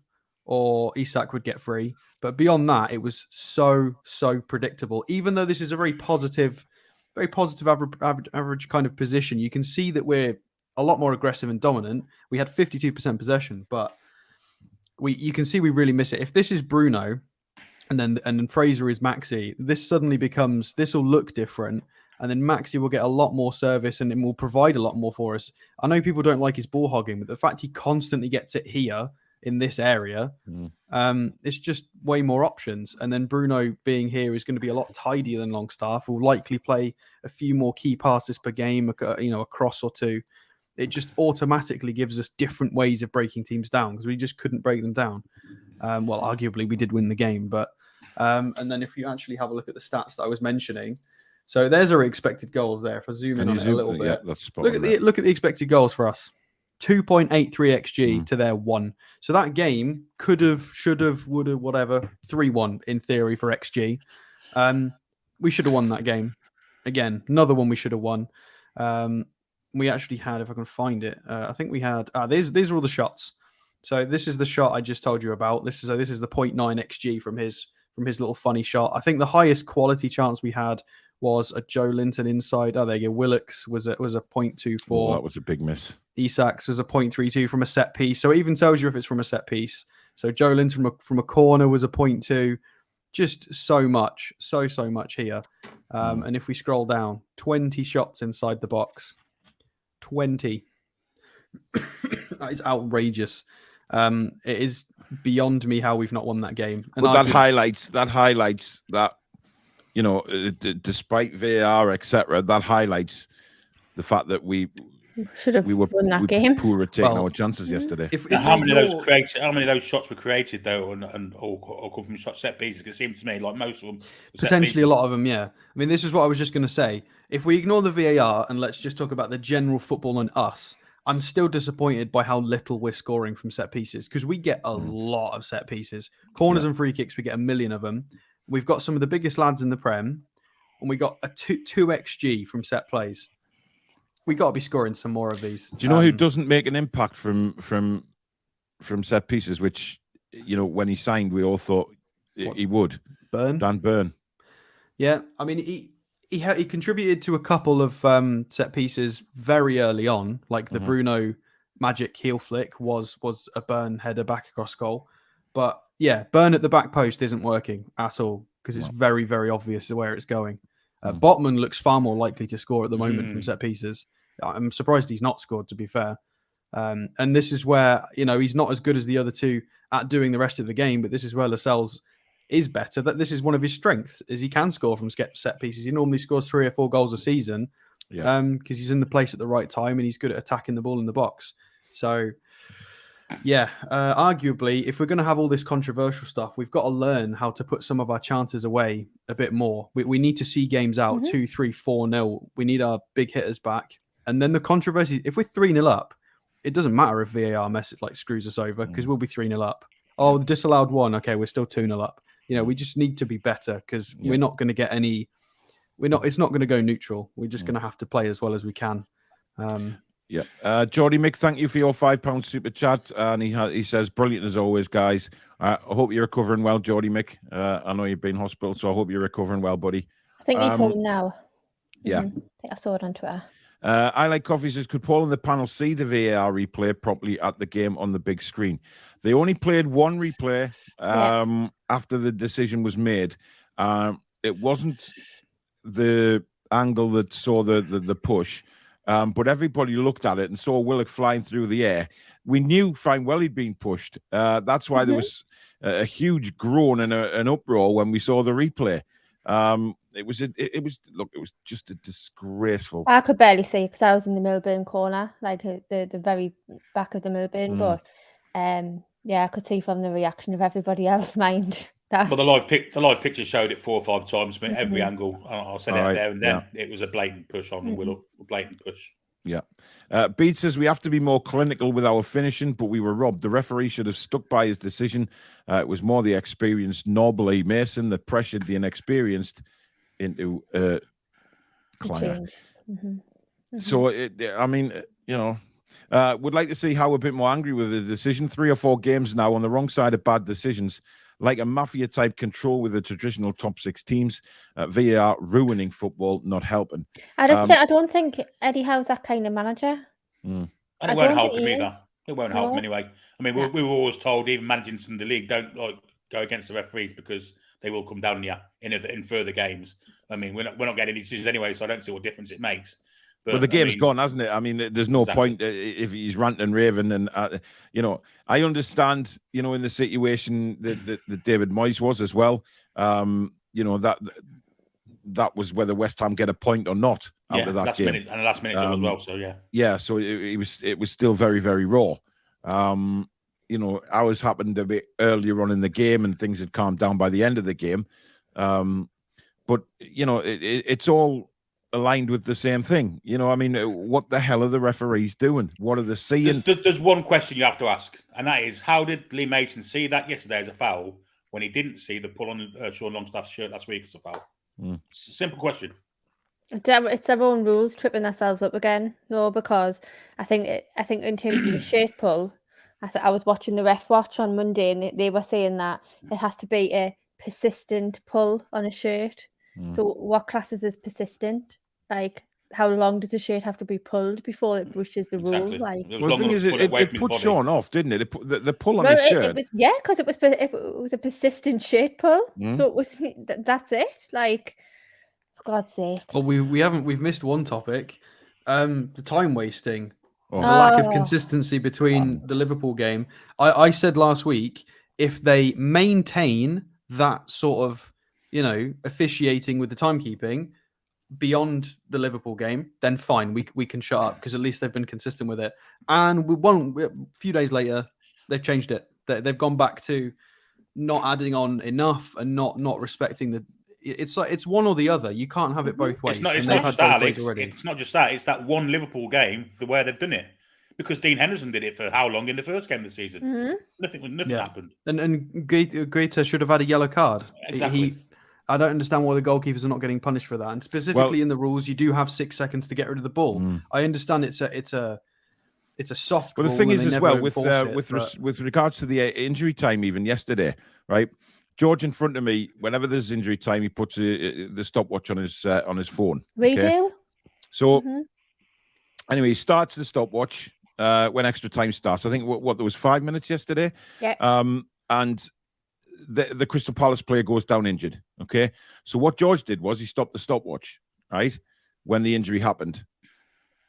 or Isak would get free. But beyond that, it was so predictable. Even though this is a very positive average kind of position, you can see that we're a lot more aggressive and dominant. We had 52% possession, but you can see we really miss it. If this is Bruno and then Fraser is Maxi, this suddenly becomes, this will look different. And then Maxi will get a lot more service and it will provide a lot more for us. I know people don't like his ball hogging, but the fact he constantly gets it here in this area, it's just way more options. And then Bruno being here is going to be a lot tidier than Longstaff. Will likely play a few more key passes per game, a cross or two. It just automatically gives us different ways of breaking teams down because we just couldn't break them down. Well, arguably we did win the game, but and then if you actually have a look at the stats that I was mentioning, so there's our expected goals there. If I zoom in on it a little bit, yeah, look at the expected goals for us. 2.83 XG to their 1. So that game could have, should have, would have, whatever, 3-1 in theory for XG. We should have won that game. Again, another one we should have won. We actually had, if I can find it, I think we had, these are all the shots. So this is the shot I just told you about. This is the 0.9 XG from his little funny shot. I think the highest quality chance we had was a Joe Linton inside. Oh, there you go. Willock's was a 0.24. Oh, that was a big miss. Isak's was a 0.32 from a set piece. So it even tells you if it's from a set piece. So Joe Linton from a corner was a 0.2. Just so much here. And if we scroll down, 20 shots inside the box. 20. That is outrageous. It is beyond me how we've not won that game. And but that highlights that, you know, despite VAR, etc., that highlights the fact that we won that game. Poor at taking our chances yesterday. How many of those shots were created though, and all come from set pieces? It seems to me like most of them. Potentially a lot of them, yeah. I mean, this is what I was just going to say. If we ignore the VAR and let's just talk about the general football and us, I'm still disappointed by how little we're scoring from set pieces because we get a lot of set pieces. Corners and free kicks, we get 1 million of them. We've got some of the biggest lads in the Prem, and we got a 2 XG from set plays. We got to be scoring some more of these. Do you know who doesn't make an impact from set pieces? Which, you know, when he signed, we all thought he would. Dan Burn. Yeah, I mean, he contributed to a couple of set pieces very early on, like the Bruno magic heel flick was a Burn header back across goal. But yeah, Burn at the back post isn't working at all because it's very, very obvious where it's going. Botman looks far more likely to score at the moment from set pieces. I'm surprised he's not scored, to be fair. And this is where, you know, he's not as good as the other two at doing the rest of the game, but this is where Lascelles is better. That this is one of his strengths, is he can score from set pieces. He normally scores 3 or 4 goals a season because he's in the place at the right time and he's good at attacking the ball in the box. So, yeah, arguably, if we're going to have all this controversial stuff, we've got to learn how to put some of our chances away a bit more. We need to see games out 2-3, 4-0. We need our big hitters back. And then the controversy, if we're 3-0 up, it doesn't matter if VAR screws us over because we'll be 3-0 up. Oh, the disallowed 1. Okay, we're still 2-0 up. You know, we just need to be better because we're not going to get any. It's not going to go neutral. We're just going to have to play as well as we can. Geordie Mick, thank you for your £5 super chat. And he says, brilliant as always, guys. I hope you're recovering well, Geordie Mick. I know you've been in hospital, so I hope you're recovering well, buddy. I think he's home now. Yeah. I think I saw it on Twitter. I Like Coffee says, could Paul and the panel see the VAR replay properly at the game on the big screen? They only played one replay after the decision was made. It wasn't the angle that saw the push, but everybody looked at it and saw Willock flying through the air. We knew fine well he'd been pushed. That's why there was a huge groan and an uproar when we saw the replay. It was just a disgraceful. I could barely see because I was in the Milburn corner, like the very back of the Milburn. But Yeah, I could see from the reaction of everybody else mind that. Well, the live picture showed it 4 or 5 times from every angle. I'll say that there, and then it was a blatant push on Willock, a blatant push. Yeah. Bede says we have to be more clinical with our finishing, but we were robbed. The referee should have stuck by his decision. It was more the experienced Norbly Mason that pressured the inexperienced into Claire. So, I mean, you know, would like to see how a bit more angry with the decision. 3 or 4 games now on the wrong side of bad decisions, like a mafia-type control with the traditional top 6 teams. VAR ruining football, not helping. I don't think Eddie Howe's that kind of manager. And it won't help him either. It won't help him anyway. I mean, we were always told, even managing from the league, don't go against the referees because they will come down on you in further games. I mean, we're not getting any decisions anyway, so I don't see what difference it makes. But the game's gone, hasn't it? I mean, there's no point if he's ranting and raving. And, you know, I understand, you know, in the situation that David Moyes was as well, you know, that was whether West Ham get a point or not out of that game. And a last minute job as well, so yeah. Yeah, so it was still very, very raw. You know, ours happened a bit earlier on in the game and things had calmed down by the end of the game. But, you know, it's all aligned with the same thing. You know, I mean, what the hell are the referees doing? What are they seeing? There's one question you have to ask, and that is, how did Lee Mason see that yesterday as a foul when he didn't see the pull on Sean Longstaff's shirt last week as a foul? It's a simple question. It's their own rules tripping themselves up again. No, because I think in terms of the shirt pull, I was watching the Ref Watch on Monday, and they were saying that it has to be a persistent pull on a shirt. So what classes is persistent? Like, how long does a shirt have to be pulled before it breaches the rule? Like, well, the thing is, it put Sean off, didn't it? The pull on his shirt. Because it was a persistent shirt pull. So it was. That's it. Like, for God's sake. Well, we've missed one topic, the time wasting, the lack of consistency between the Liverpool game. I said last week, if they maintain that sort of, you know, officiating with the timekeeping beyond the Liverpool game, then fine, we can shut up because at least they've been consistent with it. And a few days later, they've changed it. They've gone back to not adding on enough and not respecting the. It's like it's one or the other. You can't have it both ways. It's not just that, Alex. It's not just that. It's that one Liverpool game, the way they've done it. Because Dean Henderson did it for how long in the first game of the season? Nothing happened. And Greta should have had a yellow card. Exactly. I don't understand why the goalkeepers are not getting punished for that. And specifically in the rules, you do have 6 seconds to get rid of the ball. I understand it's a soft. But the thing is, as well, with regards to the injury time, even yesterday, right? George in front of me, whenever there's injury time, he puts the stopwatch on his phone. We do. So anyway, he starts the stopwatch when extra time starts. I think what there was 5 minutes yesterday. Yeah. And the Crystal Palace player goes down injured. Okay. So what George did was he stopped the stopwatch, right, when the injury happened,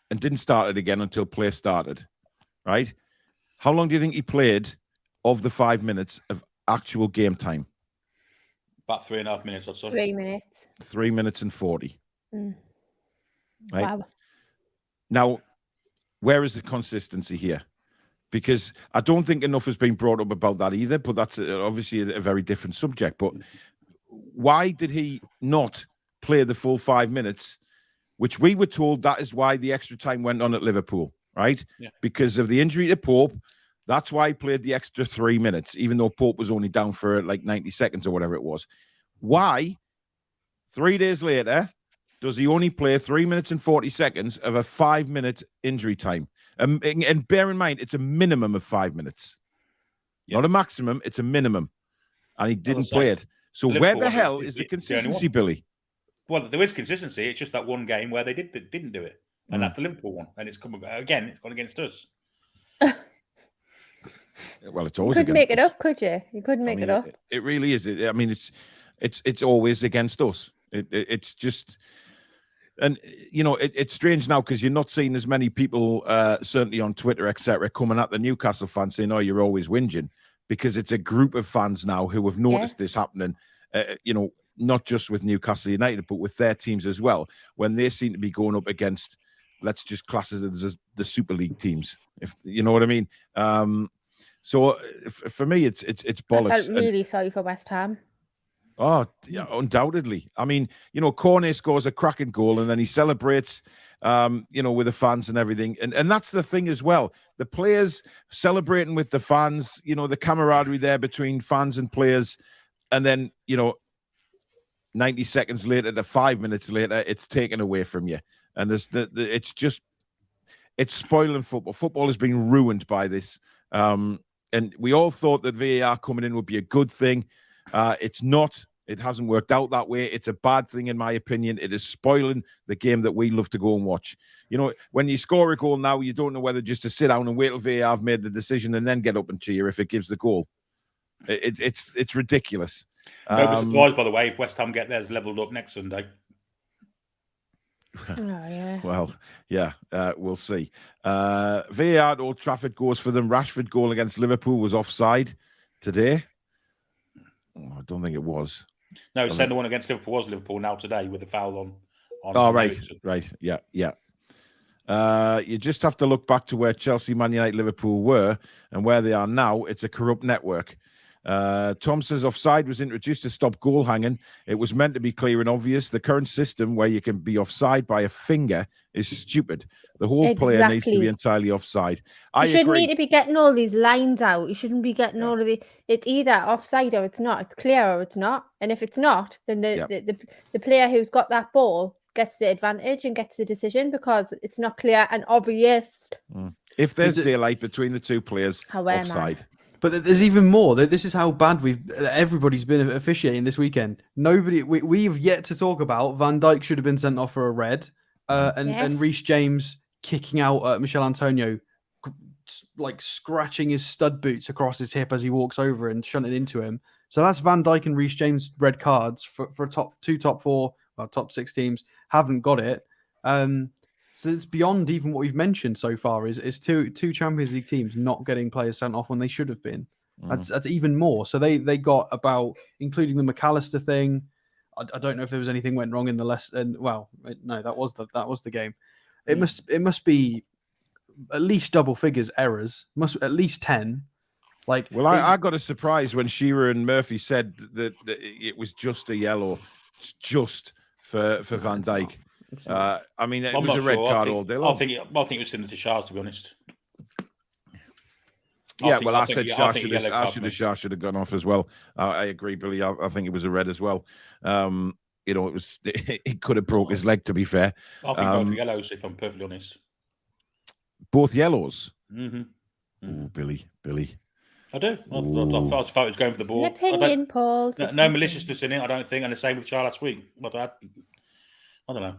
and didn't start it again until play started, right? How long do you think he played of the 5 minutes of actual game time? About 3.5 minutes or so. 3 minutes. 3 minutes and 40. Right? Wow. Now, where is the consistency here? Because I don't think enough has been brought up about that either, but that's obviously a very different subject. But why did he not play the full 5 minutes, which we were told that is why the extra time went on at Liverpool, right? Yeah. Because of the injury to Pope. That's why he played the extra 3 minutes, even though Pope was only down for like 90 seconds or whatever it was. Why, 3 days later, does he only play 3 minutes and 40 seconds of a 5-minute injury time? And bear in mind, it's a minimum of 5 minutes. Yep. Not a maximum, it's a minimum. And he didn't play it. So where the hell is the consistency, Billy? Well, there is consistency. It's just that one game where they didn't do it. And that's the Liverpool one. And it's come again, it's gone against us. Well, it's always. You couldn't make it up, could you? You couldn't make it up. It really is. I mean, it's always against us. It's just, and you know, it's strange now because you're not seeing as many people, certainly on Twitter, etc., coming at the Newcastle fans saying, "Oh, you're always whinging," because it's a group of fans now who have noticed this happening. You know, not just with Newcastle United, but with their teams as well, when they seem to be going up against, let's just class it as the Super League teams, if you know what I mean. So for me, it's bollocks. I felt really sorry for West Ham. Oh, yeah, undoubtedly. I mean, Cornet scores a cracking goal and then he celebrates, with the fans and everything. And that's the thing as well. The players celebrating with the fans, the camaraderie there between fans and players. And then, 90 seconds later to 5 minutes later, it's taken away from you. And it's spoiling football. Football has been ruined by this. And we all thought that VAR coming in would be a good thing. It's not. It hasn't worked out that way. It's a bad thing, in my opinion. It is spoiling the game that we love to go and watch. When you score a goal now, you don't know whether just to sit down and wait till VAR have made the decision and then get up and cheer if it gives the goal. It's ridiculous. Don't be surprised, by the way, if West Ham get theirs leveled up next Sunday. Oh, yeah. Well, yeah, we'll see. VAR at Old Trafford goes for them. Rashford goal against Liverpool was offside today. I don't think it was. No, it's saying the one against Liverpool was Liverpool now today with the foul on. Oh, right. Yeah. You just have to look back to where Chelsea, Man United, Liverpool were and where they are now. It's a corrupt network. Tom says offside was introduced to stop goal hanging. It was meant to be clear and obvious. The current system where you can be offside by a finger is stupid. The whole player needs to be entirely offside. You shouldn't need to be getting all these lines out. You shouldn't be getting all of the. It's either offside or it's not. It's clear or it's not. And if it's not, then the player who's got that ball gets the advantage and gets the decision because it's not clear and obvious. If there's daylight between the two players, offside. But there's even more. This is how bad everybody's been officiating this weekend. We have yet to talk about Van Dijk should have been sent off for a red, and Reece James kicking out Michel Antonio, like scratching his stud boots across his hip as he walks over and shunting into him. So that's Van Dijk and Reece James red cards for top 6 teams haven't got it. So it's beyond even what we've mentioned so far. Is two Champions League teams not getting players sent off when they should have been. That's even more. So they got about, including the McAllister thing. I don't know if there was anything went wrong in the lesson. Well, no, that was the game. It must be at least double figures errors. Must at least 10. I got a surprise when Shearer and Murphy said that it was just a yellow, just for Van Dijk. I mean, it was a red card all day long. I think it was similar to Shah's, to be honest. I said Shah should have gone off as well. I agree, Billy. I think it was a red as well. It could have broke his leg, to be fair. I think both yellows, if I'm perfectly honest. Both yellows? Mm-hmm. Oh, Billy. I do. I thought it was going for the ball. It's an opinion, Paul. No maliciousness in it, I don't think. And the same with Shah last week. But I don't know.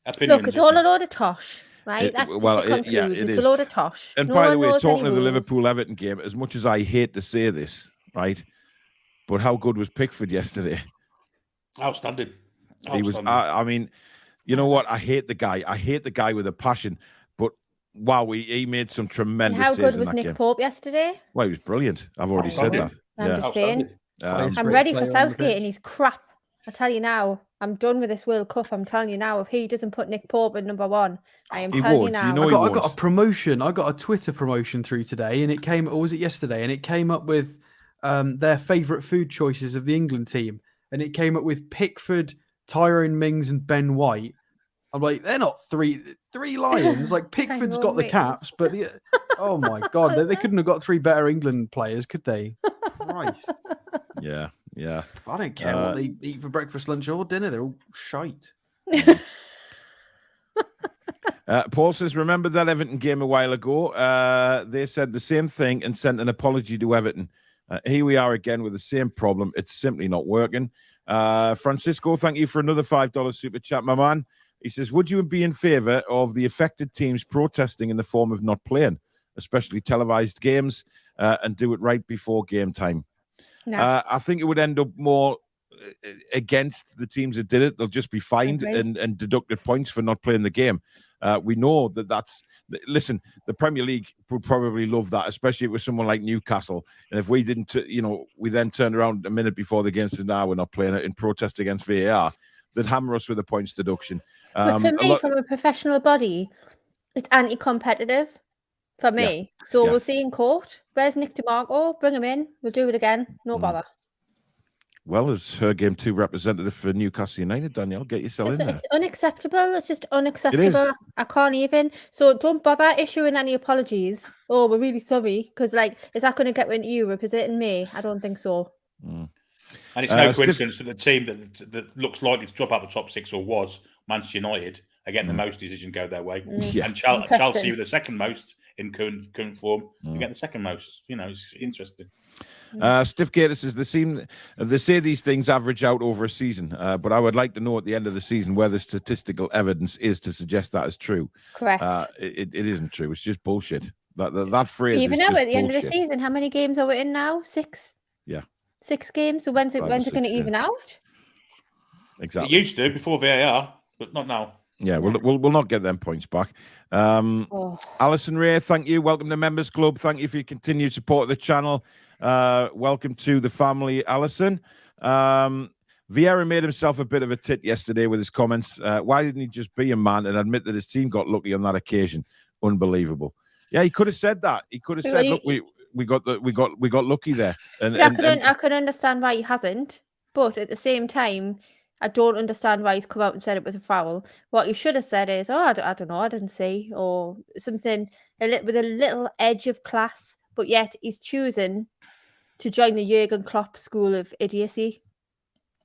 Opinions, look, it's all a load of tosh, right? That's just to conclude. It's a load of tosh. And by the way, talking of the Liverpool-Everton game, as much as I hate to say this, right, but how good was Pickford yesterday? Outstanding. He was. I mean, you know what? I hate the guy. I hate the guy with a passion. But wow, he made some tremendous. And how saves good was in that Nick game. Pope yesterday? Well, he was brilliant. I've already said that. I'm just saying. I'm ready for Southgate and he's crap. I tell you now, I'm done with this World Cup. I'm telling you now, if he doesn't put Nick Pope at number 1, I am telling you now. I got a promotion. I got a Twitter promotion through today, and it came, or was it yesterday? And it came up with their favourite food choices of the England team, and it came up with Pickford, Tyrone Mings, and Ben White. I'm like, they're not three lions. Like Pickford's got the caps, but oh my god, they couldn't have got 3 better England players, could they? Christ. Yeah. I don't care what they eat for breakfast, lunch, or dinner. They're all shite. Paul says, remember that Everton game a while ago? They said the same thing and sent an apology to Everton. Here we are again with the same problem. It's simply not working. Francisco, thank you for another $5 super chat, my man. He says, would you be in favour of the affected teams protesting in the form of not playing, especially televised games, and do it right before game time? No. I think it would end up more against the teams that did it. They'll just be fined and deducted points for not playing the game. We know that's... Listen, the Premier League would probably love that, especially if it was someone like Newcastle. And if we didn't, we then turned around a minute before the game said, we're not playing it in protest against VAR, they'd hammer us with a points deduction. But for me, from a professional body, it's anti-competitive. for me. So we'll see in court. Where's Nick DeMarco? Bring him in. We'll do it again. No bother. Well, as her Game 2 representative for Newcastle United, Danielle, get yourself in there. It's unacceptable. It's just unacceptable. I can't even. So don't bother issuing any apologies. Oh, we're really sorry. Because, is that going to get into Europe? Is it in May? I don't think so. And it's no coincidence that the team that looks likely to drop out the top 6 or was Manchester United are getting the most decision go their way. And Chelsea with the second most in current form, are getting the second most. It's interesting. Stiff Gator says they say these things average out over a season, but I would like to know at the end of the season where the statistical evidence is to suggest that is true. Correct. It isn't true. It's just bullshit. That phrase. Even now at the end of the season, how many games are we in now? 6. Yeah. 6 games. So when's it going to even out? Exactly. It used to before VAR, but not now. Yeah, we'll not get them points back. Alison Ray, thank you. Welcome to Members Club. Thank you for your continued support of the channel. Welcome to the family, Alison. Vieira made himself a bit of a tit yesterday with his comments. Why didn't he just be a man and admit that his team got lucky on that occasion? Unbelievable. Yeah, he could have said that. He could have said, "Look, we got lucky there." I can understand why he hasn't, but at the same time, I don't understand why he's come out and said it was a foul. What he should have said is, I don't know, I didn't see, or something with a little edge of class. But yet he's choosing to join the Jurgen Klopp school of idiocy.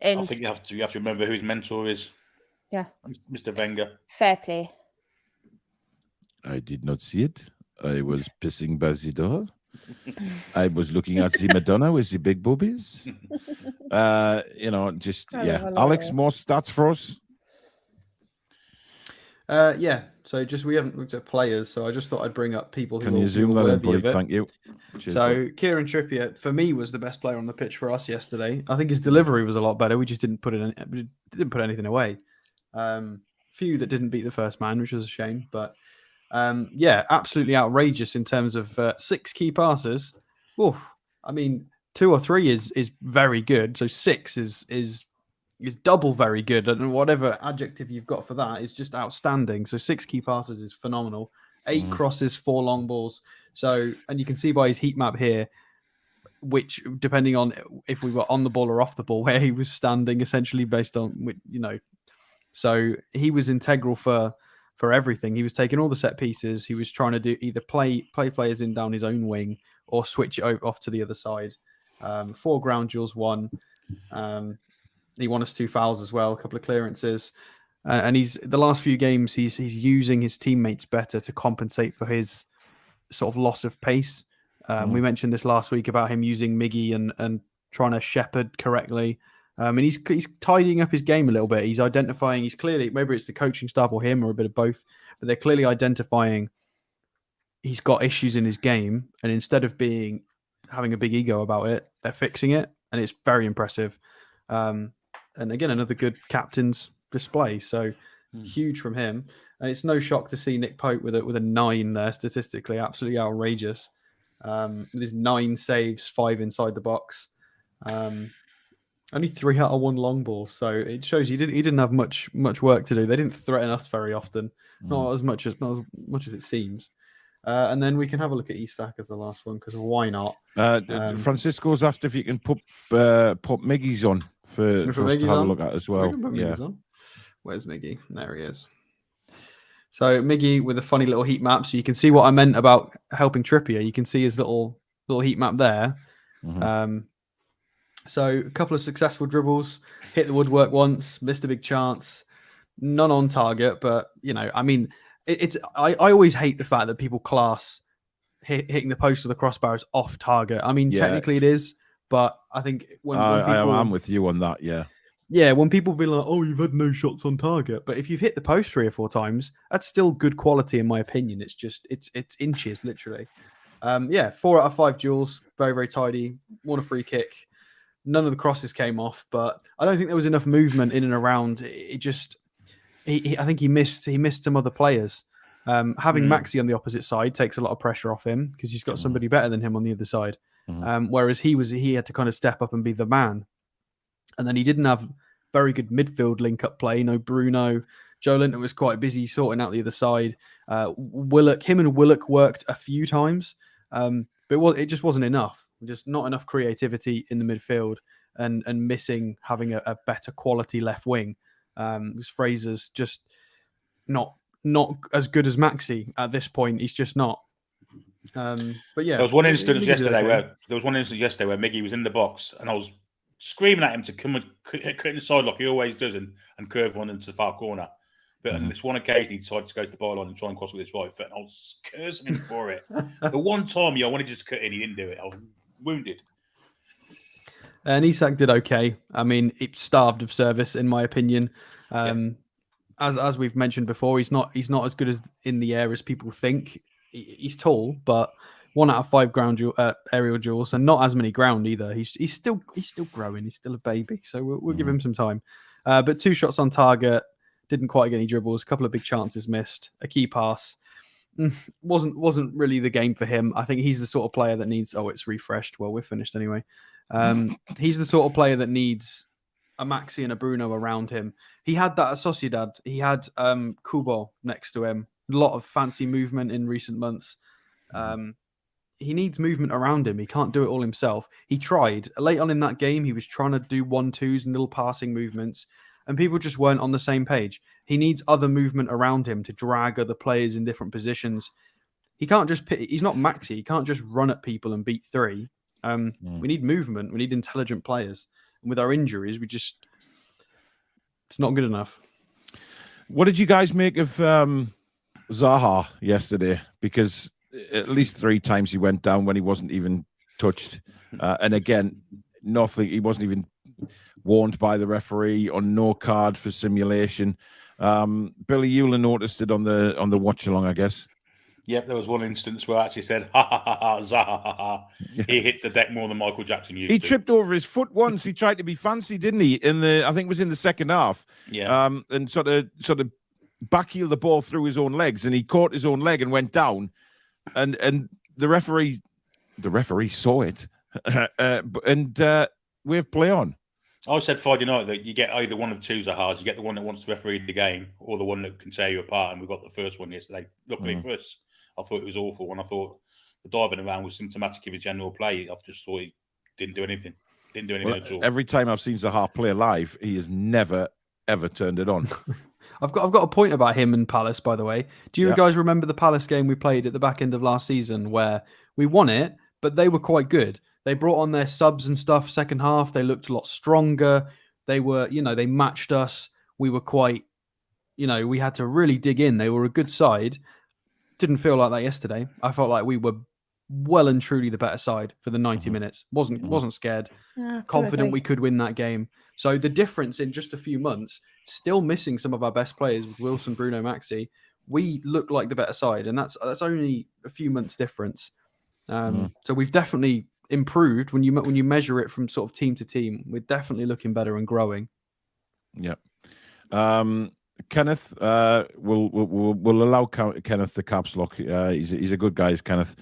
And I think you have to remember who his mentor is. Yeah, Mr. Wenger. Fair play. I did not see it. I was pissing by the door. I was looking at the Madonna with the big boobies. Alex, more stats for us. So we haven't looked at players, so I just thought I'd bring up people who can you zoom that in, please? Thank you. Cheers, so Kieran Trippier, for me, was the best player on the pitch for us yesterday. I think his delivery was a lot better. We just didn't put anything away. Few that didn't beat the first man, which was a shame. But absolutely outrageous in terms of 6 key passes. Oof, 2 or 3 is very good. So 6 is double very good, and whatever adjective you've got for that is just outstanding. So 6 key passes is phenomenal. 8 crosses, 4 long balls. So, and you can see by his heat map here, which depending on if we were on the ball or off the ball, where he was standing, essentially based on So he was integral for everything. He was taking all the set pieces. He was trying to do either play players in down his own wing or switch it off to the other side. 4 ground duels won. He won us 2 fouls as well, a couple of clearances. And the last few games, he's using his teammates better to compensate for his sort of loss of pace. We mentioned this last week about him using Miggy and trying to shepherd correctly. And he's tidying up his game a little bit. He's identifying, he's clearly, maybe it's the coaching staff or him or a bit of both, but they're clearly identifying he's got issues in his game. And instead of having a big ego about it, they're fixing it. And it's very impressive. And again, another good captain's display. So huge from him. And it's no shock to see Nick Pope with a 9 there statistically. Absolutely outrageous. With his 9 saves, 5 inside the box. Only 3 out of 1 long ball. So it shows he didn't have much work to do. They didn't threaten us very often. Not as much as it seems. And then we can have a look at Isak as the last one, because why not? Francisco's asked if you can put Miggy's on for us to have a look at as well. Yeah. Where's Miggy? There he is. So Miggy with a funny little heat map. So you can see what I meant about helping Trippier. You can see his little heat map there. So a couple of successful dribbles, hit the woodwork once, missed a big chance, none on target. But I always hate the fact that people class hitting the post or the crossbar as off target. Technically it is, but I think when people, I'm with you on that. Yeah, when people be like, "Oh, you've had no shots on target," but if you've hit the post 3 or 4 times, that's still good quality in my opinion. It's just it's inches literally. 4 out of 5 duels, very very tidy. Won a free kick. None of the crosses came off, but I don't think there was enough movement in and around. It just, I think he missed some other players. Having Maxi on the opposite side takes a lot of pressure off him because he's got somebody better than him on the other side. Whereas he had to kind of step up and be the man. And then he didn't have very good midfield link-up play. No Bruno, Joe Linton was quite busy sorting out the other side. Him and Willock worked a few times, but it just wasn't enough. Just not enough creativity in the midfield, and missing having a better quality left wing. Because Fraser's just not as good as Maxi at this point. He's just not. But yeah, there was one instance yesterday where Miggy was in the box, and I was screaming at him to come and cut inside like he always does, and curve one into the far corner. But on this one occasion, he decided to go to the byline and try and cross with his right foot, and I was cursing him for it. The one time I wanted to just cut in, he didn't do it. I was wounded. And Isak did okay. I mean, it's starved of service, in my opinion. As we've mentioned before, he's not as good as in the air as people think. He's tall, but 1 out of 5 aerial duels, and not as many ground either. He's still growing. He's still a baby, so we'll give him some time. But 2 shots on target, didn't quite get any dribbles. A couple of big chances missed. A key pass wasn't really the game for him. I think he's the sort of player that needs. Oh, it's refreshed. Well, we're finished anyway. He's the sort of player that needs a Maxi and a Bruno around him. He had that at Sociedad. He had Kubo next to him. A lot of fancy movement in recent months. He needs movement around him. He can't do it all himself. He tried. Late on in that game, he was trying to do 1-2s and little passing movements, and people just weren't on the same page. He needs other movement around him to drag other players in different positions. He can't just he's not Maxi. He can't just run at people and beat 3. We need movement. We need intelligent players. And with our injuries, it's not good enough. What did you guys make of Zaha yesterday? Because at least 3 times he went down when he wasn't even touched. And again, nothing. He wasn't even warned by the referee, on no card for simulation. Billy Euler noticed it on the watch along, I guess. Yep, there was one instance where I actually said, ha ha ha ha, Zaha ha ha. He hit the deck more than Michael Jackson used to. He tripped over his foot once. He tried to be fancy, didn't he? I think it was in the second half. Yeah. And sort of backheeled the ball through his own legs, and he caught his own leg and went down. And the referee saw it. And we have play on. I said Friday night that you get either one of 2 Zahas. You get the one that wants to referee the game, or the one that can tear you apart. And we got the first one yesterday. Luckily for us, I thought it was awful. And I thought the diving around was symptomatic of his general play. I just thought he didn't do anything. At all. Every time I've seen Zaha play live, he has never, ever turned it on. I've got a point about him and Palace, by the way. Do you guys remember the Palace game we played at the back end of last season where we won it, but they were quite good? They brought on their subs and stuff second half. They looked a lot stronger. They were, they matched us. We were quite, we had to really dig in. They were a good side. Didn't feel like that yesterday. I felt like we were well and truly the better side for the 90 minutes. Wasn't scared. Confident we could win that game. So the difference in just a few months, still missing some of our best players with Wilson, Bruno, Maxi, we look like the better side, and that's only a few months difference. So we've definitely improved when you measure it from sort of team to team. We're definitely looking better and growing. Yeah. Kenneth, we'll allow Kenneth the caps lock. He's a good guy, Kenneth.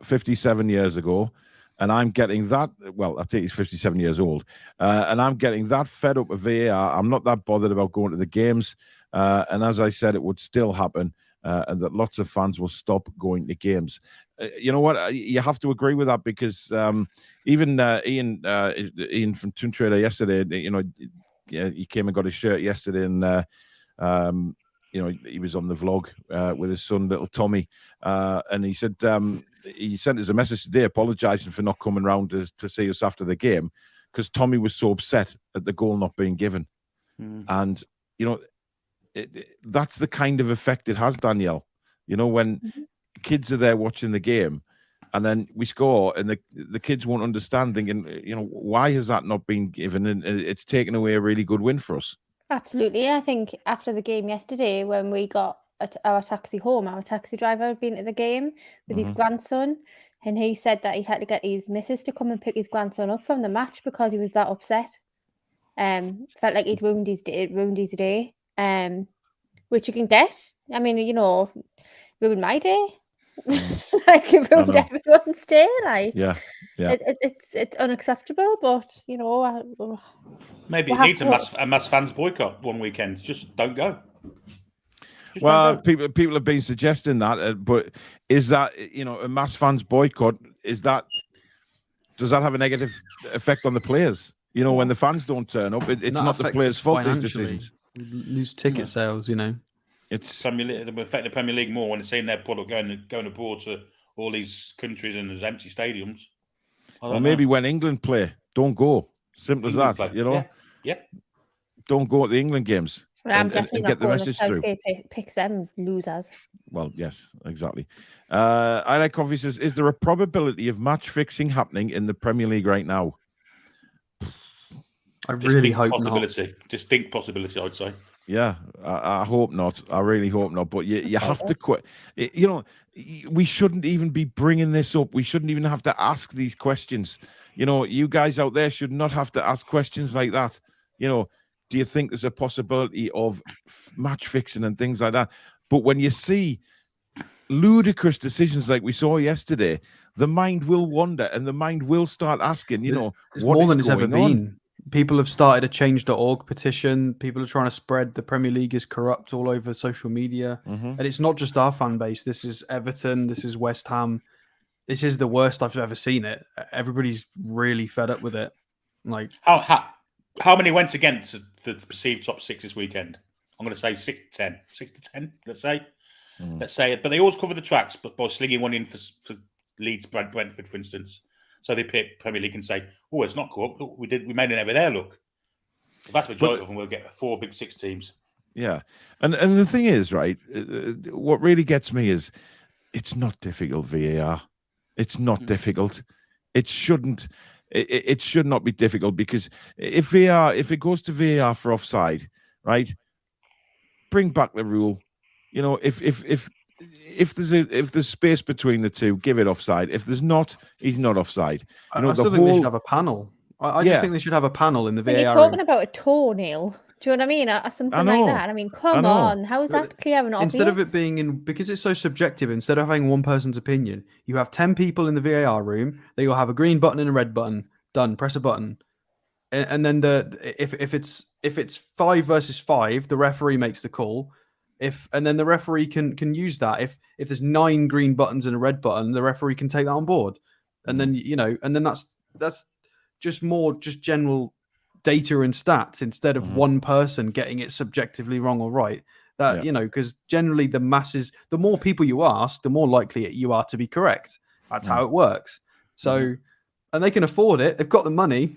57 years ago, and I'm getting that. Well, I think he's 57 years old, and I'm getting that fed up with VAR. I'm not that bothered about going to the games, and as I said, it would still happen, and that lots of fans will stop going to games. You know what? You have to agree with that, because even Ian from Toon Trader yesterday, he came and got his shirt yesterday, and he was on the vlog with his son, little Tommy, and he said he sent us a message today apologising for not coming round to see us after the game, because Tommy was so upset at the goal not being given. And that's the kind of effect it has, Danielle. When kids are there watching the game, and then we score, and the kids won't understand, thinking, why has that not been given? And it's taken away a really good win for us. Absolutely. I think after the game yesterday, when we got our taxi home, our taxi driver had been at the game with his grandson, and he said that he had to get his missus to come and pick his grandson up from the match because he was that upset. Felt like he'd ruined his day, which you can get. I mean, ruined my day. Like, it ruined everyone's day. Like, it's unacceptable. But maybe it needs a mass fans boycott one weekend. Just don't go. Well, people have been suggesting that, but is that, a mass fans boycott? Does that have a negative effect on the players? When the fans don't turn up, it's not the players' fault. These decisions lose ticket sales. It's Premier League, it will affect the Premier League more when they're seeing their product going abroad to all these countries and there's empty stadiums. Or maybe when England play, don't go. Simple as that. Yeah. Don't go at the England games. Well, I'm definitely not get the going if message through. Southgate picks them losers. Well, yes, exactly. I like coffee says, is there a probability of match fixing happening in the Premier League right now? I really hope not. Distinct possibility, I'd say. Yeah, I hope not. I really hope not. But you have to quit. We shouldn't even be bringing this up. We shouldn't even have to ask these questions. You guys out there should not have to ask questions like that. Do you think there's a possibility of match fixing and things like that? But when you see ludicrous decisions like we saw yesterday, the mind will wander and the mind will start asking, it's what more is than it's ever going on? been. People have started a change.org petition. People are trying to spread the Premier League is corrupt all over social media. And it's not just our fan base. This is Everton. This is West Ham. This is the worst I've ever seen it. Everybody's really fed up with it. Like how many went against the perceived top six this weekend? I'm going to say 6 to 10. 6 to 10, let's say. Let's say it. But they always cover the tracks by slinging one in for Leeds, Brentford, for instance. So they pick Premier League and say, "Oh, it's not corrupt. Look, we made an error there. Look." The vast majority of them will get 4 big 6 teams. Yeah, and the thing is, right? What really gets me is it's not difficult. VAR, it's not difficult. It shouldn't. It should not be difficult because if it goes to VAR for offside, right? Bring back the rule. If there's space between the two, give it offside. If there's not, he's not offside. I still think they should have a panel. I just think they should have a panel in the VAR. You're talking about a toenail. Do you know what I mean? Or something like that. I mean, come on. How is that clear and obvious? Instead of it being because it's so subjective, instead of having one person's opinion, you have 10 people in the VAR room. They will have a green button and a red button. Done. Press a button. And then if it's 5 versus 5, the referee makes the call. And then the referee can use that. If there's 9 green buttons and a red button, the referee can take that on board. And then that's just general data and stats instead of one person getting it subjectively wrong or right. Because generally the masses, the more people you ask, the more likely you are to be correct. That's how it works. So, and they can afford it. They've got the money.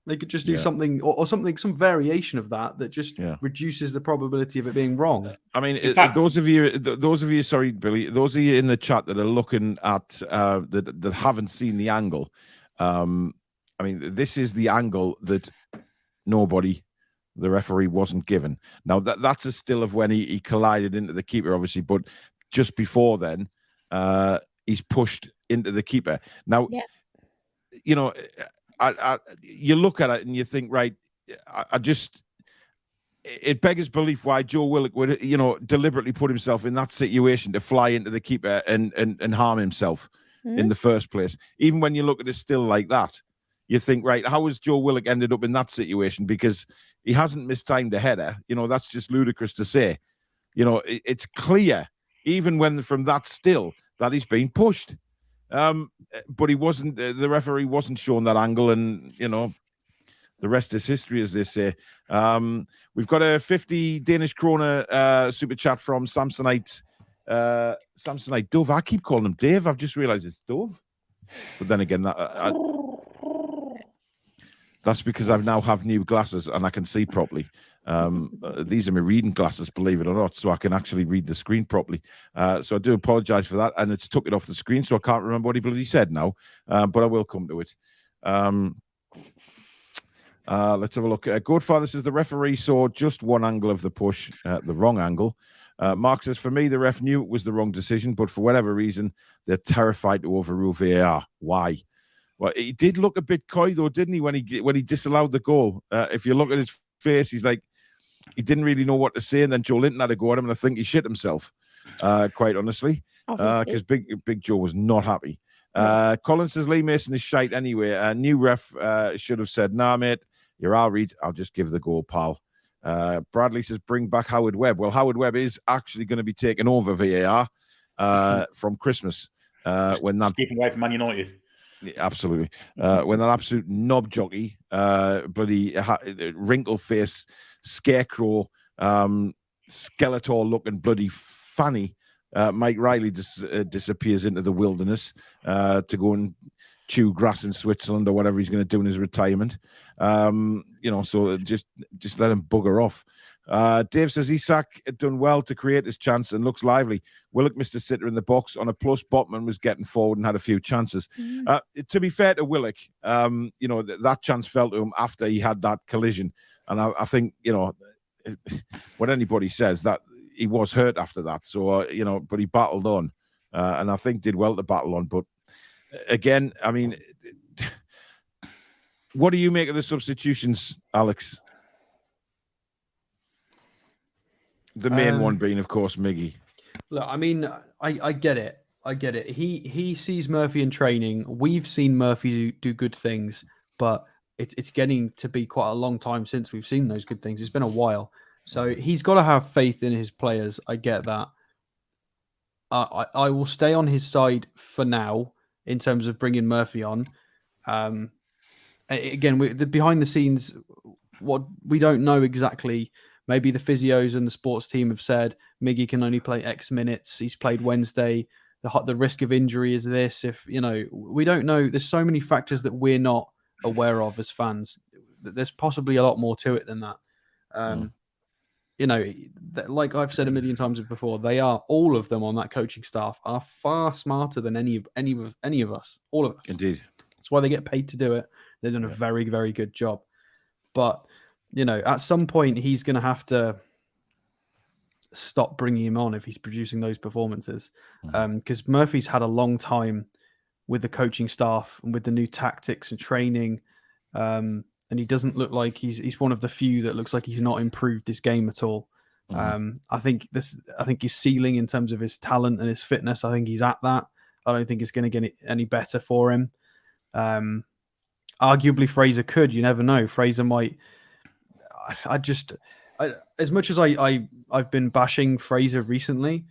They could just do something or some variation of that just reduces the probability of it being wrong. I mean, those of you, sorry, Billy, those of you in the chat that are looking at that haven't seen the angle. I mean, this is the angle that the referee wasn't given. Now that's a still of when he collided into the keeper, obviously, but just before then, he's pushed into the keeper. Now, you look at it and you think, right, it beggars belief why Joe Willock would, deliberately put himself in that situation to fly into the keeper and harm himself in the first place. Even when you look at it still like that, you think, right, how has Joe Willock ended up in that situation? Because he hasn't mistimed a header. That's just ludicrous to say. It's clear, even when from that still, that he's been pushed. But he wasn't. The referee wasn't shown that angle, and the rest is history, as they say. We've got a 50 Danish kroner super chat from Samsonite Dove. I keep calling him Dave. I've just realised it's Dove. But then again, that's because I now have new glasses and I can see properly. These are my reading glasses, believe it or not, so I can actually read the screen properly. So I do apologise for that, and it's took it off the screen, so I can't remember what he bloody said now, but I will come to it. Let's have a look. Godfather says the referee saw just one angle of the push, the wrong angle. Mark says, for me, the ref knew it was the wrong decision, but for whatever reason, they're terrified to overrule VAR. Why? Well, he did look a bit coy, though, didn't he, when he disallowed the goal? If you look at his face, he's like, he didn't really know what to say, and then Joe Linton had a go at him, and I think he shit himself, quite honestly, because Big Joe was not happy. Colin says, Lee Mason is shite anyway. New ref should have said, nah, mate, you're all right. I'll just give the goal, pal. Bradley says, bring back Howard Webb. Well, Howard Webb is actually going to be taking over VAR from Christmas. When that keep away from Man United. Yeah, absolutely. When that absolute knob jockey, bloody wrinkle face, scarecrow, Skeletor looking bloody fanny, Mike Riley disappears into the wilderness to go and chew grass in Switzerland or whatever he's going to do in his retirement. So just let him bugger off. Dave says Isak had done well to create his chance and looks lively. Willock missed a sitter in the box on a plus. Botman was getting forward and had a few chances. To be fair to Willock, that chance fell to him after he had that collision. And I think, what anybody says, that he was hurt after that. So, but he battled on and I think did well to battle on. But again, I mean, what do you make of the substitutions, Alex? The main one being, of course, Miggy. Look, I mean, I get it. I get it. He sees Murphy in training. We've seen Murphy do good things, but it's getting to be quite a long time since we've seen those good things. It's been a while. So he's got to have faith in his players. I get that. I will stay on his side for now in terms of bringing Murphy on. Again, the behind the scenes, what we don't know exactly. Maybe the physios and the sports team have said Miggy can only play X minutes. He's played Wednesday. The risk of injury is this. We don't know. There's so many factors that we're not aware of as fans. There's possibly a lot more to it than that. Like I've said a million times before, all of them on that coaching staff are far smarter than any of us. All of us. Indeed. That's why they get paid to do it. They've done a very, very good job. But at some point, he's going to have to stop bringing him on if he's producing those performances. Because Murphy's had a long time with the coaching staff and with the new tactics and training. And he doesn't look like he's one of the few that looks like he's not improved this game at all. I think his ceiling in terms of his talent and his fitness, I think he's at that. I don't think it's going to get any better for him. Arguably, Fraser could. You never know. Fraser might... as much as I've been bashing Fraser recently,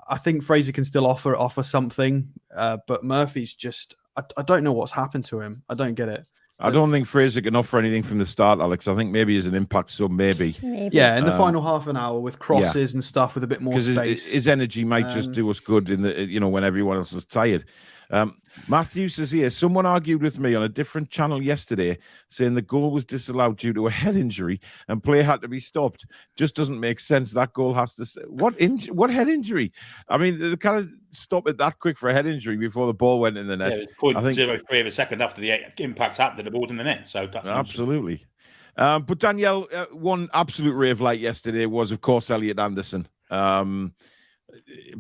I think Fraser can still offer something. But Murphy's just, I don't know what's happened to him. I don't get it. I don't think Fraser can offer anything from the start, Alex. I think maybe he's an impact sub, maybe. Yeah, in the final half an hour with crosses and stuff with a bit more space. His energy might just do us good in the when everyone else is tired. Matthew says here, someone argued with me on a different channel yesterday saying the goal was disallowed due to a head injury and play had to be stopped. Just doesn't make sense. That goal has to... What head injury? I mean, they kind of stop it that quick for a head injury before the ball went in the net. Yeah, it was 0.03 of a second after the impact happened, the ball's in the net. So that's absolutely. But Danielle, one absolute ray of light yesterday was, of course, Elliott Anderson.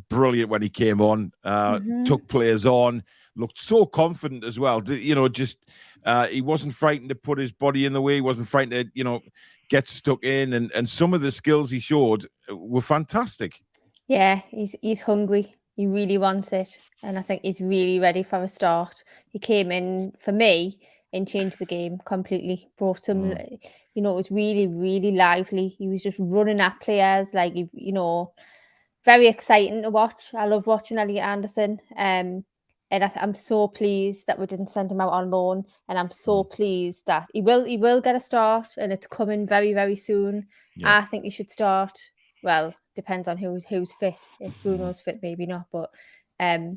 Brilliant when he came on, took players on, looked so confident as well. He wasn't frightened to put his body in the way. He wasn't frightened to, get stuck in. And some of the skills he showed were fantastic. Yeah, he's hungry. He really wants it. And I think he's really ready for a start. He came in, for me, and changed the game completely. Brought him, it was really, really lively. He was just running at players, very exciting to watch. I love watching Elliott Anderson. And I'm so pleased that we didn't send him out on loan. And I'm so pleased that he will get a start, and it's coming very, very soon. Yeah. I think he should start. Well, depends on who's fit. If Bruno's fit, maybe not. But I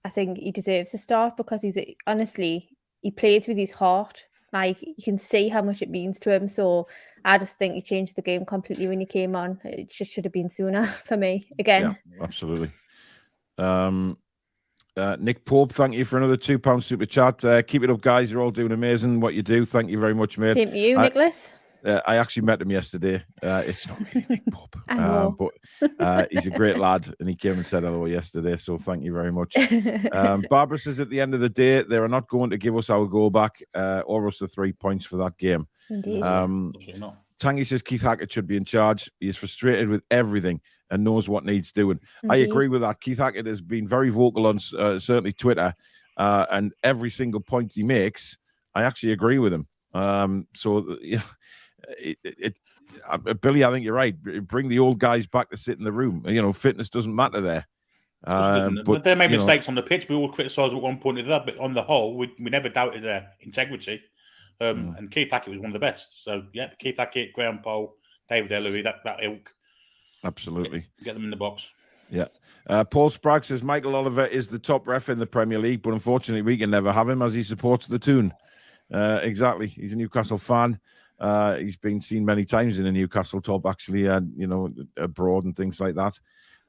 think he deserves a start because he plays with his heart. Like, you can see how much it means to him. So I just think he changed the game completely when he came on. It just should have been sooner for me again. Yeah, absolutely. Nick Pope, thank you for another £2 super chat. Keep it up, guys. You're all doing amazing what you do. Thank you very much, mate. Same to you, Nicholas. I actually met him yesterday. It's not really Nick Pope, but he's a great lad, and he came and said hello yesterday. So thank you very much. Barbara says, at the end of the day, they are not going to give us our goal back or us the 3 points for that game. Indeed. Tangy says Keith Hackett should be in charge. He is frustrated with everything and knows what needs doing. Indeed. I agree with that. Keith Hackett has been very vocal on certainly Twitter, and every single point he makes, I actually agree with him. Billy, I think you're right. Bring the old guys back to sit in the room. Fitness doesn't matter there. But they made mistakes on the pitch. We all criticised at one point of that, but on the whole, we never doubted their integrity. And Keith Hackett was one of the best. So, Keith Hackett, Graham Pole, David Ellery, that ilk. Absolutely. Get them in the box. Yeah. Paul Sprague says Michael Oliver is the top ref in the Premier League, but unfortunately we can never have him as he supports the Toon. Exactly. He's a Newcastle fan. He's been seen many times in a Newcastle top, actually, abroad and things like that.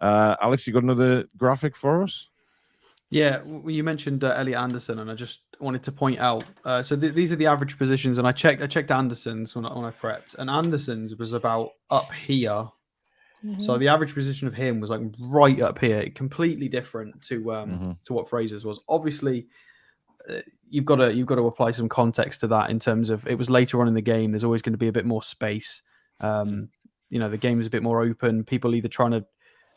Alex, you got another graphic for us? Yeah, you mentioned Elliott Anderson, and I just wanted to point out. So these are the average positions, and I checked Anderson's when I prepped, and Anderson's was about up here. So the average position of him was like right up here, completely different to what Fraser's was. Obviously, you've got to apply some context to that in terms of it was later on in the game. There's always going to be a bit more space. The game is a bit more open. People either trying to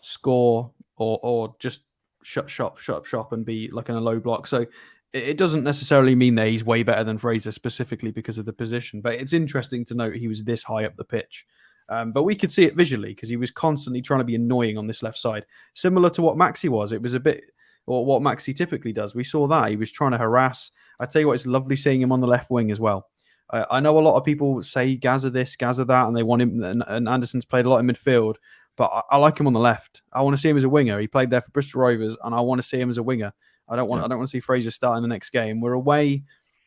score or just shut shop and be like in a low block. So it doesn't necessarily mean that he's way better than Fraser specifically because of the position. But it's interesting to note he was this high up the pitch. But we could see it visually because he was constantly trying to be annoying on this left side, similar to what Maxi was. It was a bit, or what Maxi typically does. We saw that he was trying to harass. I tell you what, it's lovely seeing him on the left wing as well. I know a lot of people say Gaza this, Gaza that, and they want him. And Anderson's played a lot in midfield, but I like him on the left. I want to see him as a winger. He played there for Bristol Rovers, and I want to see him as a winger. I don't want to see Fraser start in the next game. We're away.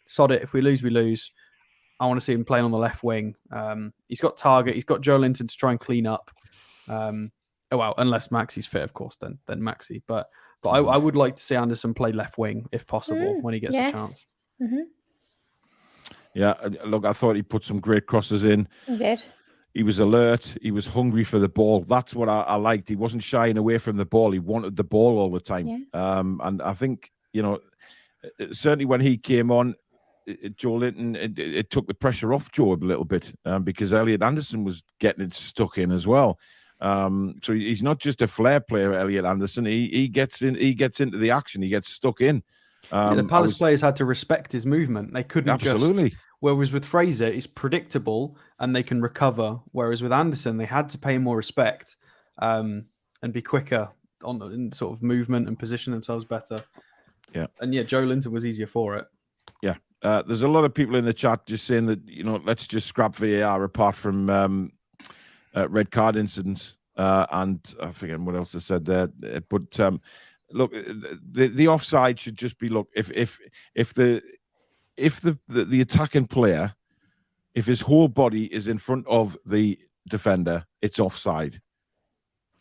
Sod it. If we lose, we lose. I want to see him playing on the left wing. He's got Target. He's got Joe Linton to try and clean up. Unless Maxi's fit, of course, then Maxi. But I would like to see Anderson play left wing if possible when he gets a chance. Mm-hmm. Yeah, look, I thought he put some great crosses in. He did. He was alert. He was hungry for the ball. That's what I liked. He wasn't shying away from the ball. He wanted the ball all the time. Yeah. And I think, certainly when he came on, Joe Linton, it took the pressure off Joe a little bit because Elliott Anderson was getting it stuck in as well. So he's not just a flair player, Elliott Anderson. He gets into the action. He gets stuck in. The Palace players had to respect his movement. They couldn't just. Whereas with Fraser, it's predictable and they can recover. Whereas with Anderson, they had to pay more respect and be quicker in sort of movement and position themselves better. Yeah. And Joe Linton was easier for it. Yeah. There's a lot of people in the chat just saying that, let's just scrap VAR apart from red card incidents. And I forget what else I said there. But look, the offside should just be, look, if the attacking player, if his whole body is in front of the defender, it's offside.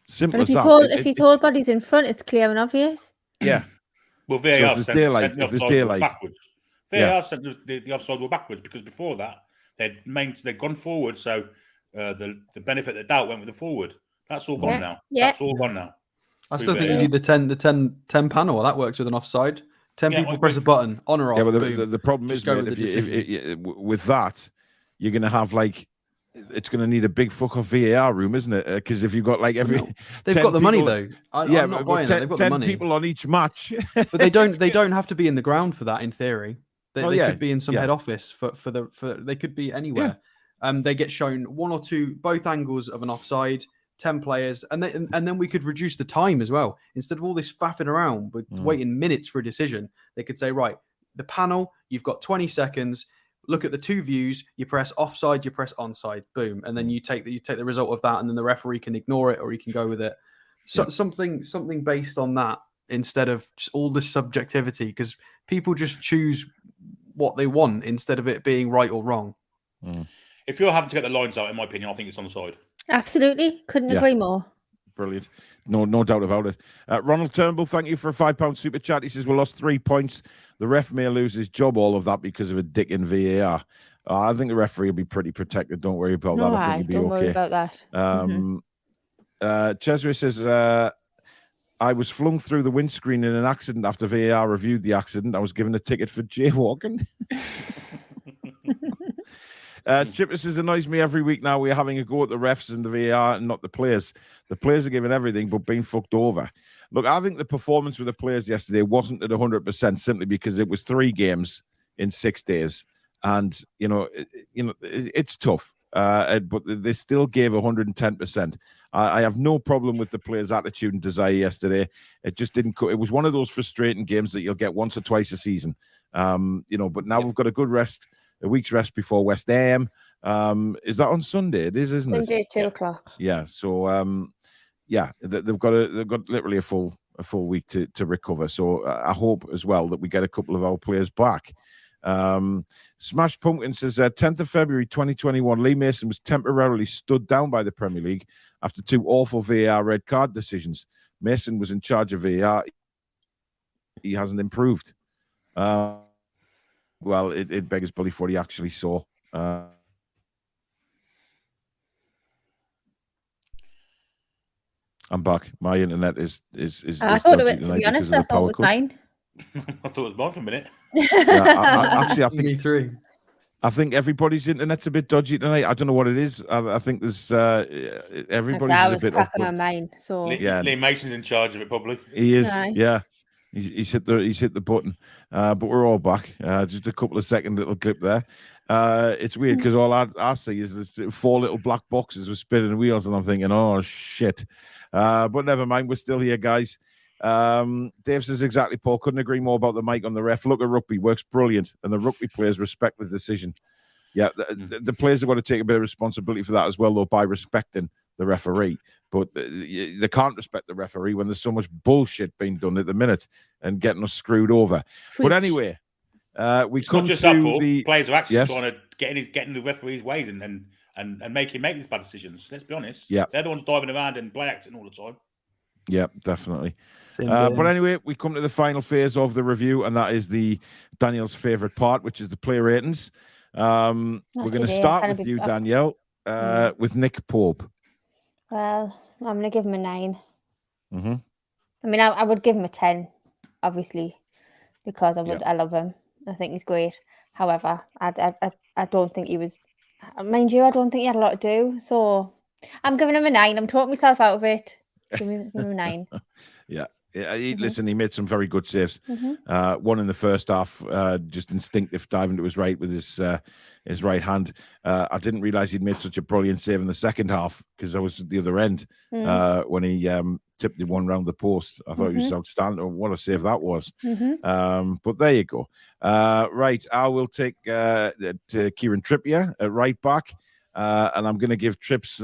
Simple as that. If his whole body's in front, it's clear and obvious. Yeah. Well, VAR so sent the offside backwards. VAR sent the offside were backwards because before that they'd gone forward, so the benefit of the doubt went with the forward. That's all gone now. Yeah. That's all gone now. I still think you do the 10 panel. That works with an offside. 10 people press a button, on or off. Yeah, but the problem is, if with that, you're going to have it's going to need a big fuck off VAR room, isn't it? Because if you've got they've got the money though. I'm not buying that. They've got 10 the money. people on each match, but they don't have to be in the ground for that. In theory, they could be in some head office for they could be anywhere. Yeah. They get shown one or two, both angles of an offside. 10 players, and then we could reduce the time as well. Instead of all this faffing around with waiting minutes for a decision, they could say, right, the panel, you've got 20 seconds. Look at the two views. You press offside, you press onside, boom, and then you take the result of that, and then the referee can ignore it or he can go with it. So something based on that instead of just all this subjectivity, because people just choose what they want instead of it being right or wrong. If you're having to get the lines out, in my opinion, I think it's onside. Absolutely. Couldn't agree more. Brilliant. No doubt about it. Ronald Turnbull, thank you for a £5 super chat. He says, we lost 3 points. The ref may lose his job, all of that because of a dick in VAR. I think the referee will be pretty protected. Don't worry about that. I think he'll be okay. Don't worry about that. Cesare says, I was flung through the windscreen in an accident after VAR reviewed the accident. I was given a ticket for jaywalking. Chipper says, annoys me every week now. We're having a go at the refs and the VAR and not the players. The players are giving everything but being fucked over. Look, I think the performance with the players yesterday wasn't at 100% simply because it was 3 games in 6 days. And, it's tough. but they still gave 110%. I have no problem with the players' attitude and desire yesterday. It just didn't. It was one of those frustrating games that you'll get once or twice a season. But now we've got a good rest, a week's rest before West Ham. Is that on Sunday? It is, isn't it? Sunday, 2:00. Yeah. So they've got literally a full week to recover. So I hope as well that we get a couple of our players back. Smash Pumpkin says 10th of February 2021, Lee Mason was temporarily stood down by the Premier League after 2 awful VAR red card decisions. Mason was in charge of VAR. He hasn't improved. Well, it beggars belief what he actually saw. I'm back. My internet is I thought it was, to be honest, I thought it was mine. I thought it was mine for a minute. I think Me three. I think everybody's internet's a bit dodgy tonight. I don't know what it is. I think there's everybody's I a was bit cracking on mine. So Lee Mason's in charge of it, probably. He is. Aye. Yeah. He's hit the button, but we're all back. Just a couple of second little clip there. It's weird because all I see is there's 4 little black boxes with spinning wheels, and I'm thinking, oh shit. But never mind, we're still here, guys. Dave says exactly, Paul. Couldn't agree more about the mic on the ref. Look at rugby, works brilliant, and the rugby players respect the decision. Yeah, the players have got to take a bit of responsibility for that as well, though, by respecting the referee. But they can't respect the referee when there's so much bullshit being done at the minute and getting us screwed over. But anyway, it's come not just to that, Paul. the Players are actually trying to get in the referee's way and make him make these bad decisions. Let's be honest. Yeah, they're the ones diving around and play acting all the time. Yeah, definitely. But anyway, we come to the final phase of the review, and that is the Danielle's favorite part, which is the player ratings. We're going to start with you, Danielle, with Nick Pope. Well, I'm going to give him a 9. Mm-hmm. I mean, I would give him a 10, obviously, because I love him. I think he's great. However, I don't think he was, mind you, I don't think he had a lot to do. So I'm giving him a 9. I'm talking myself out of it. Give him a 9. Yeah. Listen, he made some very good saves. One in the first half, just instinctive dive into his right with his right hand. I didn't realize he'd made such a brilliant save in the second half because I was at the other end when he tipped the one round the post. I thought he was outstanding. Oh, what a save that was. But there you go. Right, I will take Kieran Trippier at right back, and I'm going to give Trips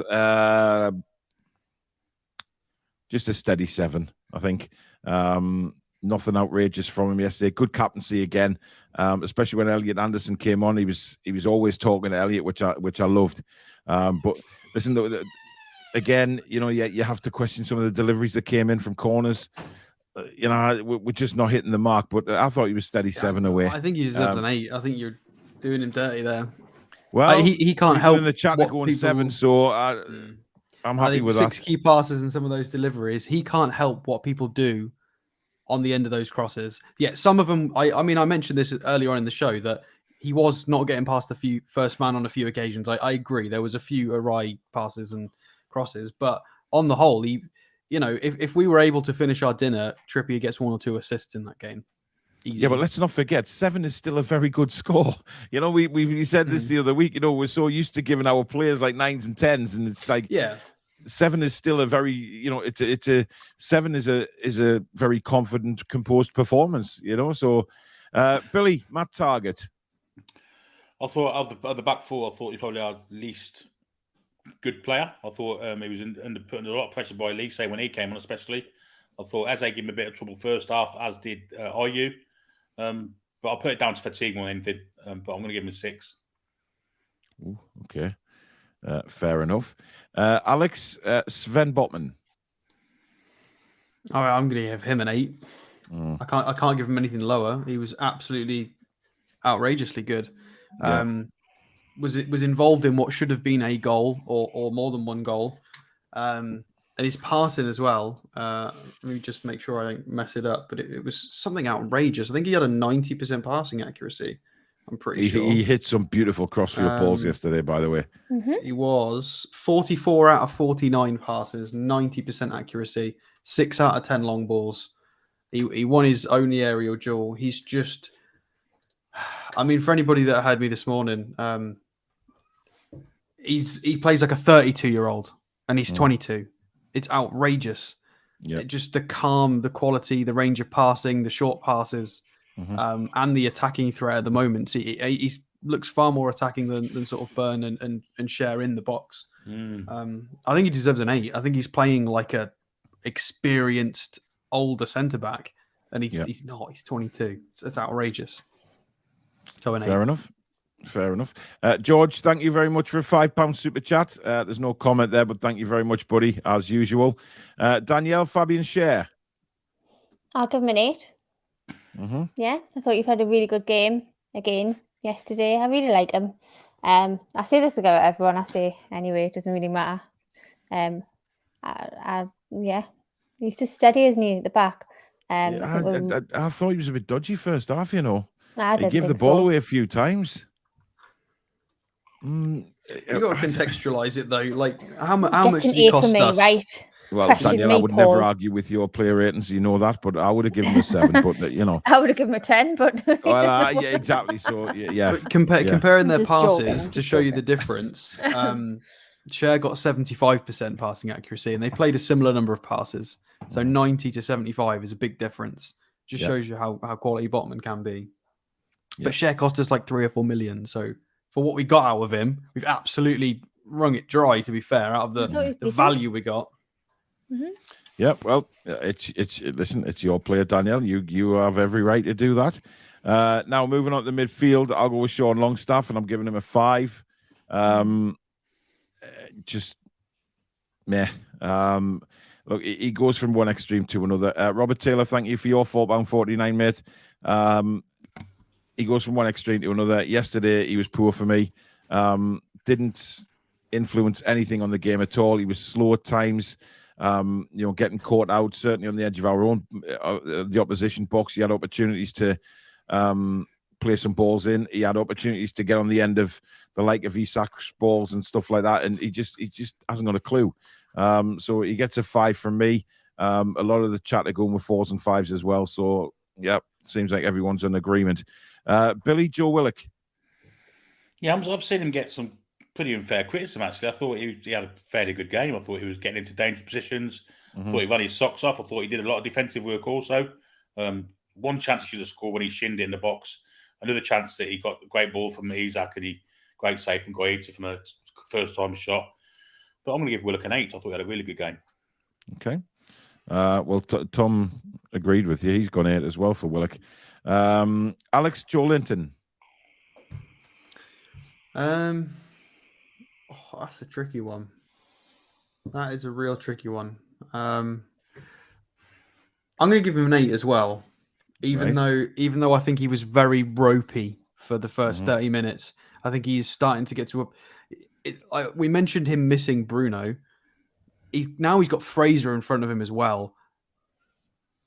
just a steady 7. I think nothing outrageous from him yesterday. Good captaincy again, especially when Elliott Anderson came on. He was always talking to Elliott, which I loved. But listen, again, you have to question some of the deliveries that came in from corners. We're just not hitting the mark. But I thought he was steady 7 away. I think he deserves an 8. I think you're doing him dirty there. Well, he can't help in the chat to go on 7. So I'm happy with 6 that. key passes and some of those deliveries. He can't help what people do on the end of those crosses. Yeah, some of them. I mean, I mentioned this earlier on in the show that he was not getting past a few first man on a few occasions. I agree. There was a few awry passes and crosses, but on the whole, if we were able to finish our dinner, Trippier gets 1 or 2 assists in that game. Easy. Yeah, but let's not forget, 7 is still a very good score. We said this the other week. We're so used to giving our players like 9s and 10s, and it's like 7 is still a very, 7 is a very confident, composed performance. So, Billy, Matt Target. I thought of the back 4, I thought he probably our least good player. I thought he was putting a lot of pressure by Lee, say when he came on, especially. I thought Eze gave him a bit of trouble first half, as did IU. But I'll put it down to fatigue more than anything. But I'm going to give him a 6. Ooh, okay. Fair enough. Alex, Sven Botman. All right, I'm going to give him an 8. I can't give him anything lower. He was absolutely outrageously good. Yeah. Was involved in what should have been a goal or more than one goal. And his passing as well. Let me just make sure I don't mess it up. But it was something outrageous. I think he had a 90% passing accuracy. I'm pretty sure. He hit some beautiful crossfield balls yesterday, by the way. He was 44 out of 49 passes, 90% accuracy, 6 out of 10 long balls. He won his only aerial duel. He's just... I mean, for anybody that heard me this morning, he plays like a 32-year-old, and he's 22. It's outrageous. Yeah, Just the calm, the quality, the range of passing, the short passes, and the attacking threat at the moment. He looks far more attacking than sort of Burn and Share in the box. I think he deserves an 8. I think he's playing like a experienced older centre back, and he's not. He's 22. It's outrageous. So an 8. Fair enough. George, thank you very much for a £5 super chat. There's no comment there, but thank you very much, buddy, as usual. Danielle, Fabian, Share. I'll give him an 8. Yeah, I thought you've had a really good game again yesterday. I really like him. I say this about everyone I say anyway. It doesn't really matter. Yeah, he's just steady, isn't he, at the back? I thought he was a bit dodgy first half, you know. I he gave the ball away a few times. You've got to contextualize it though. Like how much did he cost us? Right. Well, Danielle, I would never argue with your player ratings, you know that, but I would have given him a 7. But you know, I would have given him a 10. But well, yeah, exactly. So yeah. But comparing their passes to show you the difference. Share got 75% passing accuracy, and they played a similar number of passes. So 90 to 75 is a big difference. Just shows you how quality Botman can be. But Share cost us like 3 or 4 million. So for what we got out of him, we've absolutely wrung it dry, to be fair, out of the value we got. Yeah, well, it's your player, Danielle. You have every right to do that. Now moving on to the midfield, I'll go with Sean Longstaff, and I'm giving him a 5. Just meh. Look, he goes from one extreme to another. Robert Taylor, thank you for your £4.49, mate. He goes from one extreme to another. Yesterday, he was poor for me. Didn't influence anything on the game at all. He was slow at times. Getting caught out, certainly on the edge of our own, the opposition box. He had opportunities to play some balls in. He had opportunities to get on the end of the like of Isak's balls and stuff like that, and he just hasn't got a clue. So he gets a 5 from me. A lot of the chat are going with 4s and 5s as well. So yeah, seems like everyone's in agreement. Billy, Joe Willock. Yeah, I've seen him get some pretty unfair criticism, actually. I thought he had a fairly good game. I thought he was getting into dangerous positions. I thought he ran his socks off. I thought he did a lot of defensive work also. One chance he should have scored when he shinned it in the box. Another chance that he got a great ball from Isak, and great save from Goalkeeper from a first-time shot. But I'm going to give Willock an 8. I thought he had a really good game. Okay. Well, Tom agreed with you. He's gone 8 as well for Willock. Alex, Joe Linton. That's a tricky one. That is a real tricky one. I'm going to give him an 8 as well, even though I think he was very ropey for the first 30 minutes. I think he's starting to get to we mentioned him missing Bruno. Now he's got Fraser in front of him as well.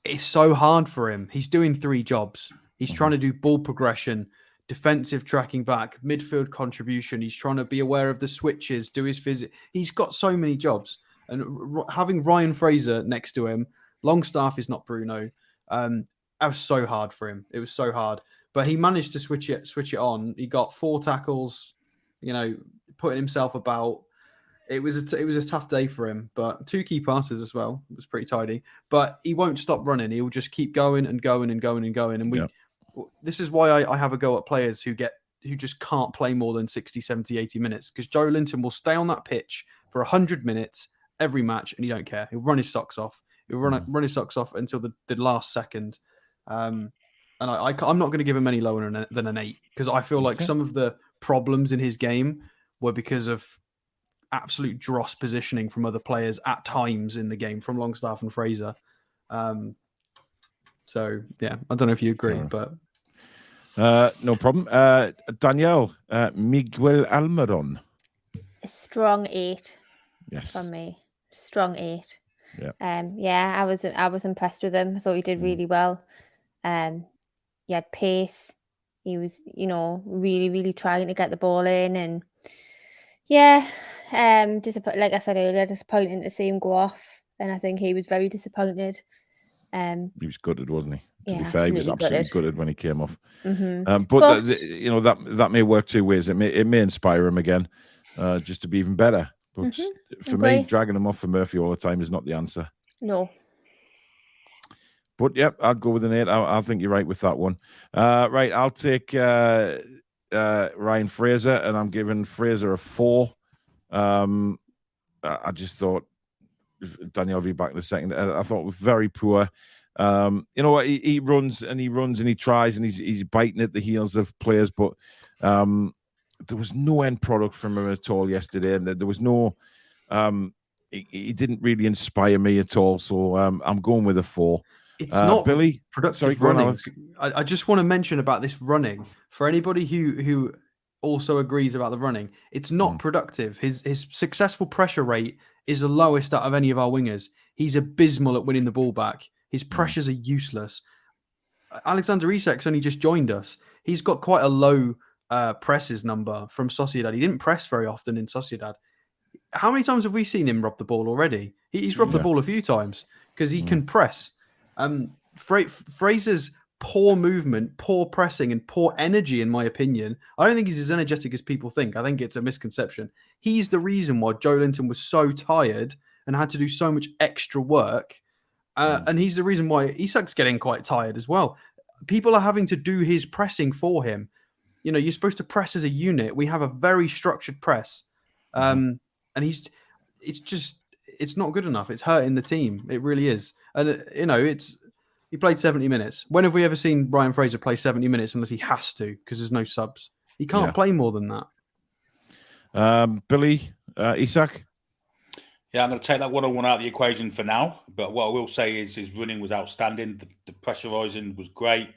It's so hard for him. He's doing 3 jobs. He's trying to do ball progression, defensive tracking back, midfield contribution. He's trying to be aware of the switches, do his physics. He's got so many jobs. And having Ryan Fraser next to him, Longstaff is not Bruno. That was so hard for him. It was so hard. But he managed to switch it on. He got 4 tackles, putting himself about. It was a tough day for him, but 2 key passes as well. It was pretty tidy. But he won't stop running. He will just keep going and going and going and going. And this is why I have a go at players who just can't play more than 60, 70, 80 minutes. Because Joe Linton will stay on that pitch for 100 minutes every match, and he don't care. He'll run his socks off. He'll run his socks off until the last second. And I'm not going to give him any lower than an 8, because I feel like some of the problems in his game were because of absolute dross positioning from other players at times in the game, from Longstaff and Fraser. So yeah, I don't know if you agree, but no problem. Danielle, Miguel Almiron. A strong 8. Yes, from me. Strong 8. Yeah. I was impressed with him. I thought he did really well. He had pace. He was, really, really trying to get the ball in, and like I said earlier, disappointing to see him go off, and I think he was very disappointed. He was gutted, wasn't he? To be Yeah, fair, he was absolutely gutted when he came off. Mm-hmm. But that may work 2 ways. It may inspire him again. just to be even better. But for me, dragging him off for Murphy all the time is not the answer. No. But yep, I'd go with an 8. I think you're right with that one. Right, I'll take Ryan Fraser, and I'm giving Fraser a 4. I just thought Danielle will be back in a second. I thought it was very poor. You know what? He runs and he tries and he's biting at the heels of players, but there was no end product from him at all yesterday, and there was no. He didn't really inspire me at all, so I'm going with a 4. It's not Billy. Productive running. I just want to mention about this running for anybody who also agrees about the running. It's not productive. His successful pressure rate is the lowest out of any of our wingers. He's abysmal at winning the ball back. His pressures are useless. Alexander Isak's only just joined us. He's got quite a low presses number from Sociedad. He didn't press very often in Sociedad. How many times have we seen him rob the ball already? He's robbed the ball a few times because he can press. Fraser's poor movement, poor pressing, and poor energy, in my opinion. I don't think he's as energetic as people think. I think it's a misconception. He's the reason why Joe Linton was so tired and had to do so much extra work. And he's the reason why Isak's getting quite tired as well. People are having to do his pressing for him. You know, you're supposed to press as a unit. We have a very structured press. And it's not good enough. It's hurting the team. It really is. And, he played 70 minutes. When have we ever seen Ryan Fraser play 70 minutes unless he has to because there's no subs? He can't play more than that. Billy, Isak? Yeah, I'm going to take that 101 out of the equation for now. But what I will say is his running was outstanding. The pressurising was great.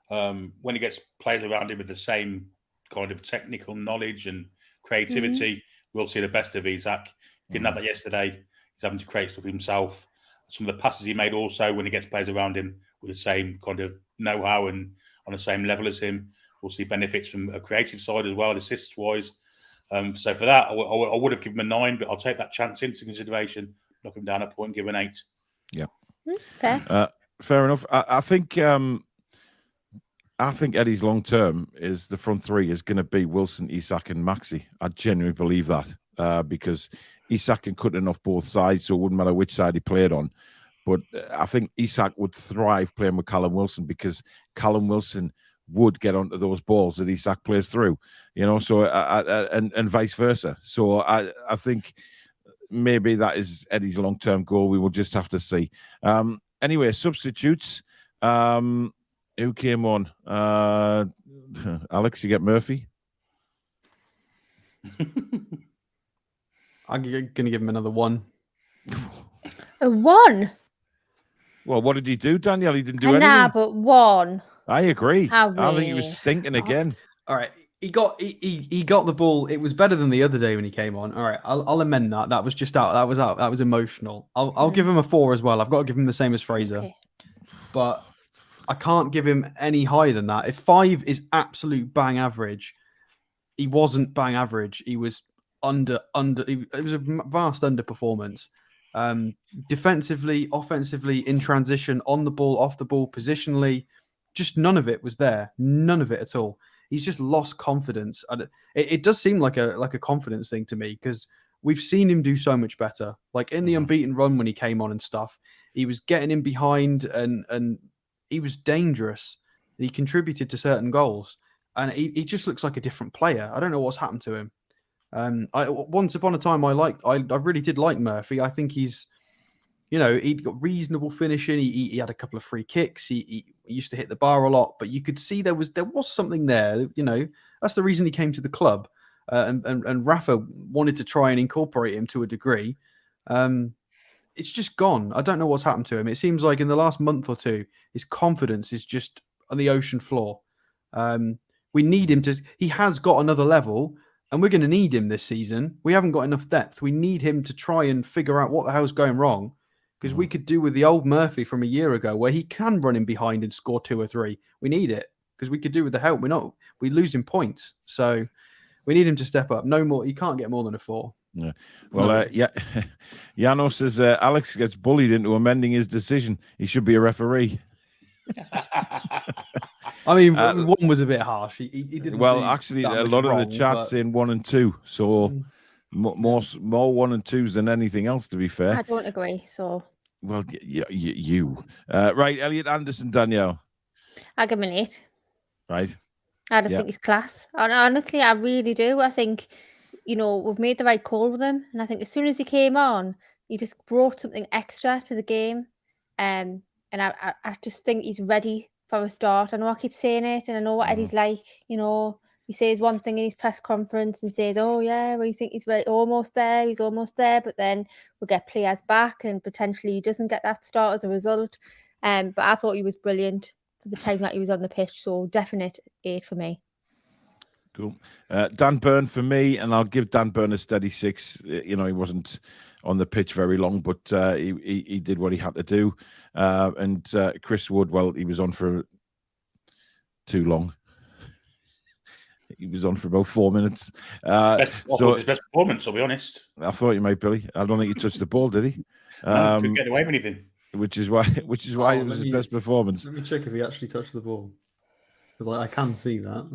When he gets players around him with the same kind of technical knowledge and creativity, we'll see the best of Isak. He didn't have that yesterday. He's having to create stuff himself. Some of the passes he made also, when he gets players around him with the same kind of know-how and on the same level as him, we'll see benefits from a creative side as well, assists-wise. So for that, I would have given him a 9, but I'll take that chance into consideration, knock him down a point, give him an 8. Yeah. Fair. Fair enough. I think Eddie's long-term is the front three is going to be Wilson, Isak and Maxi. I genuinely believe that because Isak can cut it off both sides, so it wouldn't matter which side he played on. But I think Isak would thrive playing with Callum Wilson because Callum Wilson would get onto those balls that Isak plays through, so and vice versa. So I think maybe that is Eddie's long-term goal. We will just have to see. Anyway, substitutes. Who came on? Alex, you get Murphy? I'm going to give him another 1. A 1? Well, what did he do, Danielle? He didn't do anything. Nah, but 1. I agree. I think he was stinking again. All right. He got the ball. It was better than the other day when he came on. All right. I'll amend that. That was just out. That was emotional. I'll give him a 4 as well. I've got to give him the same as Fraser. Okay. But I can't give him any higher than that. If 5 is absolute bang average, he wasn't bang average. He was under. It was a vast underperformance. Defensively, offensively, in transition, on the ball, off the ball, positionally, just none of it was there. None of it at all. He's just lost confidence. It does seem like a confidence thing to me because we've seen him do so much better. Like in the unbeaten run when he came on and stuff, he was getting in behind and he was dangerous. He contributed to certain goals, and he just looks like a different player. I don't know what's happened to him. Once upon a time, I really did like Murphy. I think he's, he'd got reasonable finishing. He had a couple of free kicks. He used to hit the bar a lot, but you could see there was something there. That's the reason he came to the club. And Rafa wanted to try and incorporate him to a degree. It's just gone. I don't know what's happened to him. It seems like in the last month or two, his confidence is just on the ocean floor. We need him to. He has got another level. And we're going to need him this season. We haven't got enough depth. We need him to try and figure out what the hell's going wrong. Because we could do with the old Murphy from a year ago where he can run in behind and score 2 or 3. We need it. Because we could do with the help. We lose him points. So we need him to step up. No more. He can't get more than a 4. Yeah. Well, Yano says Alex gets bullied into amending his decision. He should be a referee. I mean, 1 was a bit harsh. He didn't. Well, actually, a lot of the chat's in 1 and 2. So more 1 and 2s than anything else. To be fair, I don't agree. So, well, you right, Elliott Anderson, Danielle. I give him an 8. Right. I just think he's class. And honestly, I really do. I think, we've made the right call with him. And I think as soon as he came on, he just brought something extra to the game. And I just think he's ready for a start. I know I keep saying it, and I know what Eddie's like. He says one thing in his press conference and says, oh, yeah, we think he's almost there. He's almost there. But then we'll get players back and potentially he doesn't get that start as a result. But I thought he was brilliant for the time that he was on the pitch. So definite 8 for me. Cool. Dan Burn for me, and I'll give Dan Burn a steady 6. He wasn't on the pitch very long, but he did what he had to do. And Chris Wood, well, he was on for too long. He was on for about 4 minutes. His best performance, I'll be honest. I thought you might, Billy. I don't think he touched the ball, did he? No, couldn't get away with anything. Which is why it was his best performance. Let me check if he actually touched the ball, because I can see that.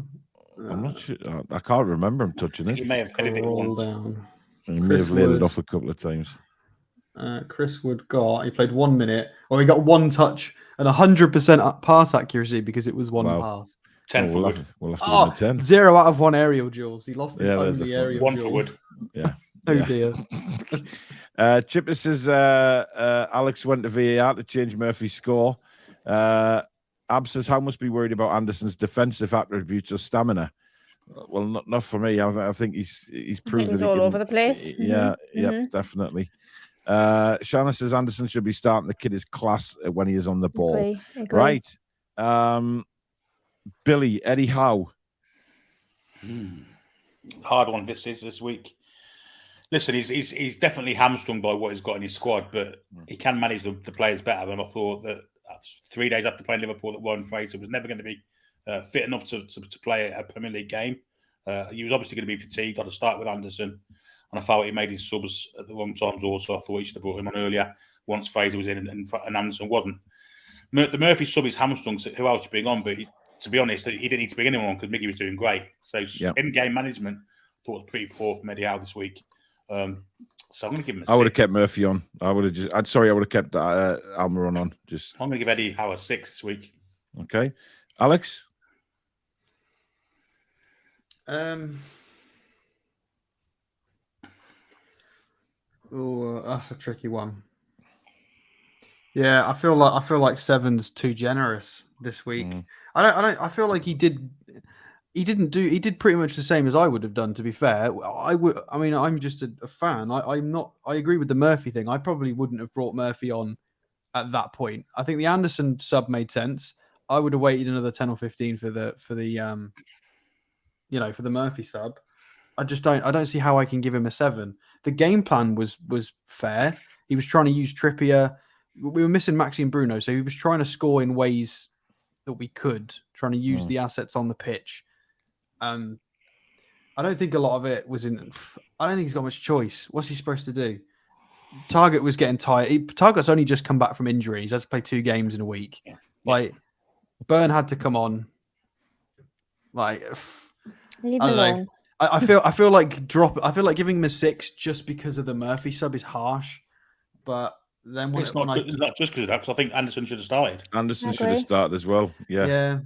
I'm not sure. I can't remember him touching it. He may have headed it once. Down. He may have laid it off a couple of times. Chris Wood he played 1 minute, or he got 1 touch and 100% pass accuracy because it was one pass. 10 for Wood. We'll have to give him 10. 0 out of 1 aerial duels. He lost his only aerial 1 for Wood. Yeah. Oh dear. Chipper says Alex went to VAR to change Murphy's score. Ab says, how must be worried about Anderson's defensive attributes or stamina? Well, not for me. I think he's proved he's all over the place. Yeah, definitely. Shanna says Anderson should be starting. The kid is class when he is on the ball. Agree. Right. Billy, Eddie Howe. Hard one this week. Listen, he's definitely hamstrung by what he's got in his squad, but he can manage the players better. And I thought that 3 days after playing Liverpool, that Warren Fraser was never going to be fit enough to play a Premier League game. He was obviously going to be fatigued. Got to start with Anderson, and I felt he made his subs at the wrong times. Also, I thought he should have brought him on earlier once Fraser was in and Anderson wasn't. The Murphy sub is hamstrung. So who else to bring on? But to be honest, he didn't need to bring anyone on because Miggy was doing great. So in-game management, I thought was pretty poor from Eddie Howe this week. So I'm going to give him a 6. I would have kept Murphy on. I would have kept Almiron on. I'm going to give Eddie Howe a 6 this week. Okay. Alex? That's a tricky one. Yeah, I feel like 7's too generous this week. I feel like he did pretty much the same as I would have done, to be fair. I'm just a fan. I agree with the Murphy thing. I probably wouldn't have brought Murphy on at that point. I think the Anderson sub made sense. I would have waited another 10 or 15 for the Murphy sub. I don't see how I can give him a 7. The game plan was fair. He was trying to use Trippier. We were missing Maxi and Bruno, so he was trying to score in ways that we could, trying to use the assets on the pitch. I don't think a lot of it was in. I don't think he's got much choice. What's he supposed to do? Target was getting tired. Target's only just come back from injury. He's had to play 2 games in a week. Yeah. Like, Burn had to come on. Like, leave him alone. I feel like giving him a 6 just because of the Murphy sub is harsh. But then it's not just because of that, because I think Anderson should have started. Anderson should have started as well. Yeah. Yeah.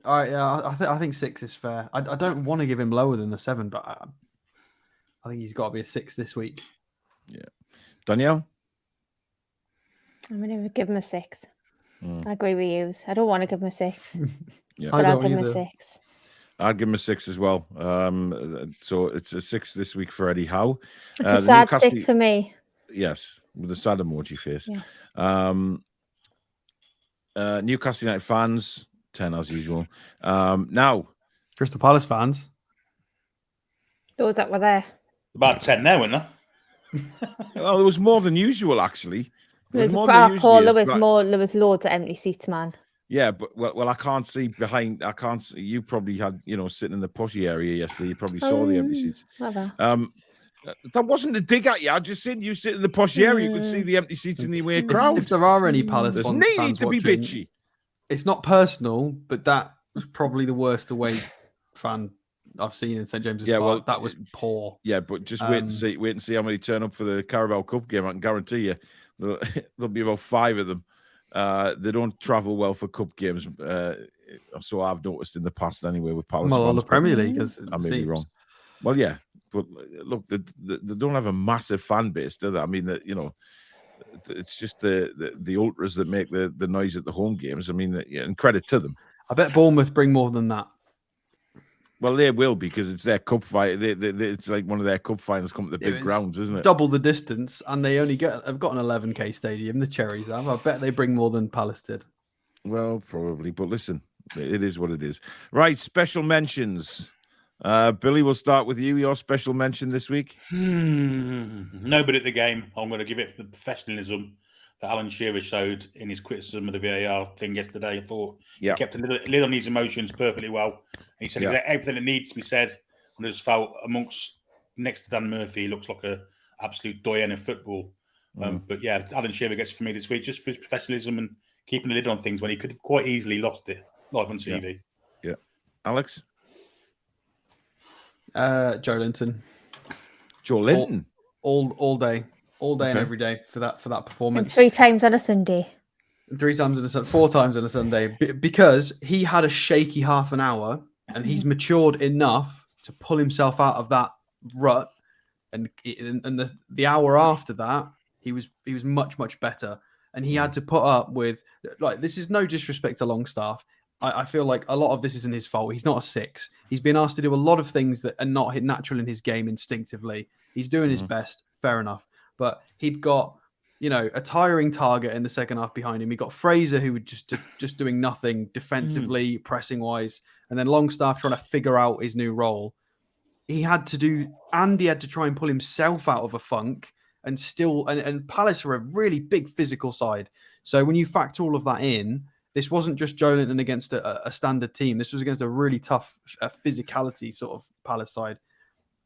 All right. Yeah. I think 6 is fair. I don't want to give him lower than the 7, but I think he's got to be a 6 this week. Yeah. Danielle? I'm going to give him a 6. I agree with you. I don't want to give him a 6. Yeah. But I'll give him a 6. I'd give him a 6 as well. So it's a 6 this week for Eddie Howe. It's a sad 6 for me. Yes, with a sad emoji face. Yes. Newcastle United fans, 10 as usual. Now, Crystal Palace fans. Those that were there. About 10 there, weren't there? Well, there was more than usual, actually. There was loads of empty seats, man. Yeah, but well, I can't see behind. I can't see. You probably had, sitting in the pushy area yesterday. You probably saw the empty seats. Whatever. That wasn't a dig at you. I just seen you sit in the posh area. You could see the empty seats in the away crowd. If there are any Palace there's fans no need to watching, be bitchy. It's not personal, but that was probably the worst away fan I've seen in St James's Yeah, Park. well, That was poor. Yeah, but just wait and see how many turn up for the Carabao Cup game. I can guarantee you there'll be about 5 of them. They don't travel well for cup games, so I've noticed in the past anyway with Palace. Well, fans, the Premier League, I may be wrong. Well, yeah, but look, they don't have a massive fan base, do they? I mean, it's just the ultras that make the noise at the home games. I mean, and credit to them. I bet Bournemouth bring more than that. Well, they will, because it's their cup fight. It's like one of their cup finals come to the big grounds, isn't it? Double the distance, and they only have got an 11k stadium. The Cherries have. I bet they bring more than Palace did. Well, probably, but listen, it is what it is. Right, special mentions. Billy, we'll start with you. Your special mention this week? Nobody at the game. I'm going to give it for the professionalism that Alan Shearer showed in his criticism of the VAR thing yesterday. I thought he kept a lid on his emotions perfectly well. And he said everything that needs to be said. And I just felt next to Dan Murphy, he looks like an absolute doyen of football. But yeah, Alan Shearer gets it for me this week just for his professionalism and keeping a lid on things when he could have quite easily lost it live on TV. Yeah. Alex? Joe Linton. Joe Linton? All day and every day for that performance. And 3 times on a Sunday. 3 times on a Sunday, 4 times on a Sunday, because he had a shaky half an hour, and he's matured enough to pull himself out of that rut. And the hour after that, he was much better, and he had to put up with, like, this is no disrespect to Longstaff. I feel like a lot of this isn't his fault. He's not a 6. He's been asked to do a lot of things that are not natural in his game instinctively. He's doing his best, fair enough. But he'd got, a tiring target in the second half behind him. He got Fraser, who was just doing nothing defensively, pressing wise, and then Longstaff trying to figure out his new role. He had to try and pull himself out of a funk, and Palace are a really big physical side. So when you factor all of that in, this wasn't just Joe Linton against a standard team. This was against a really tough physicality sort of Palace side.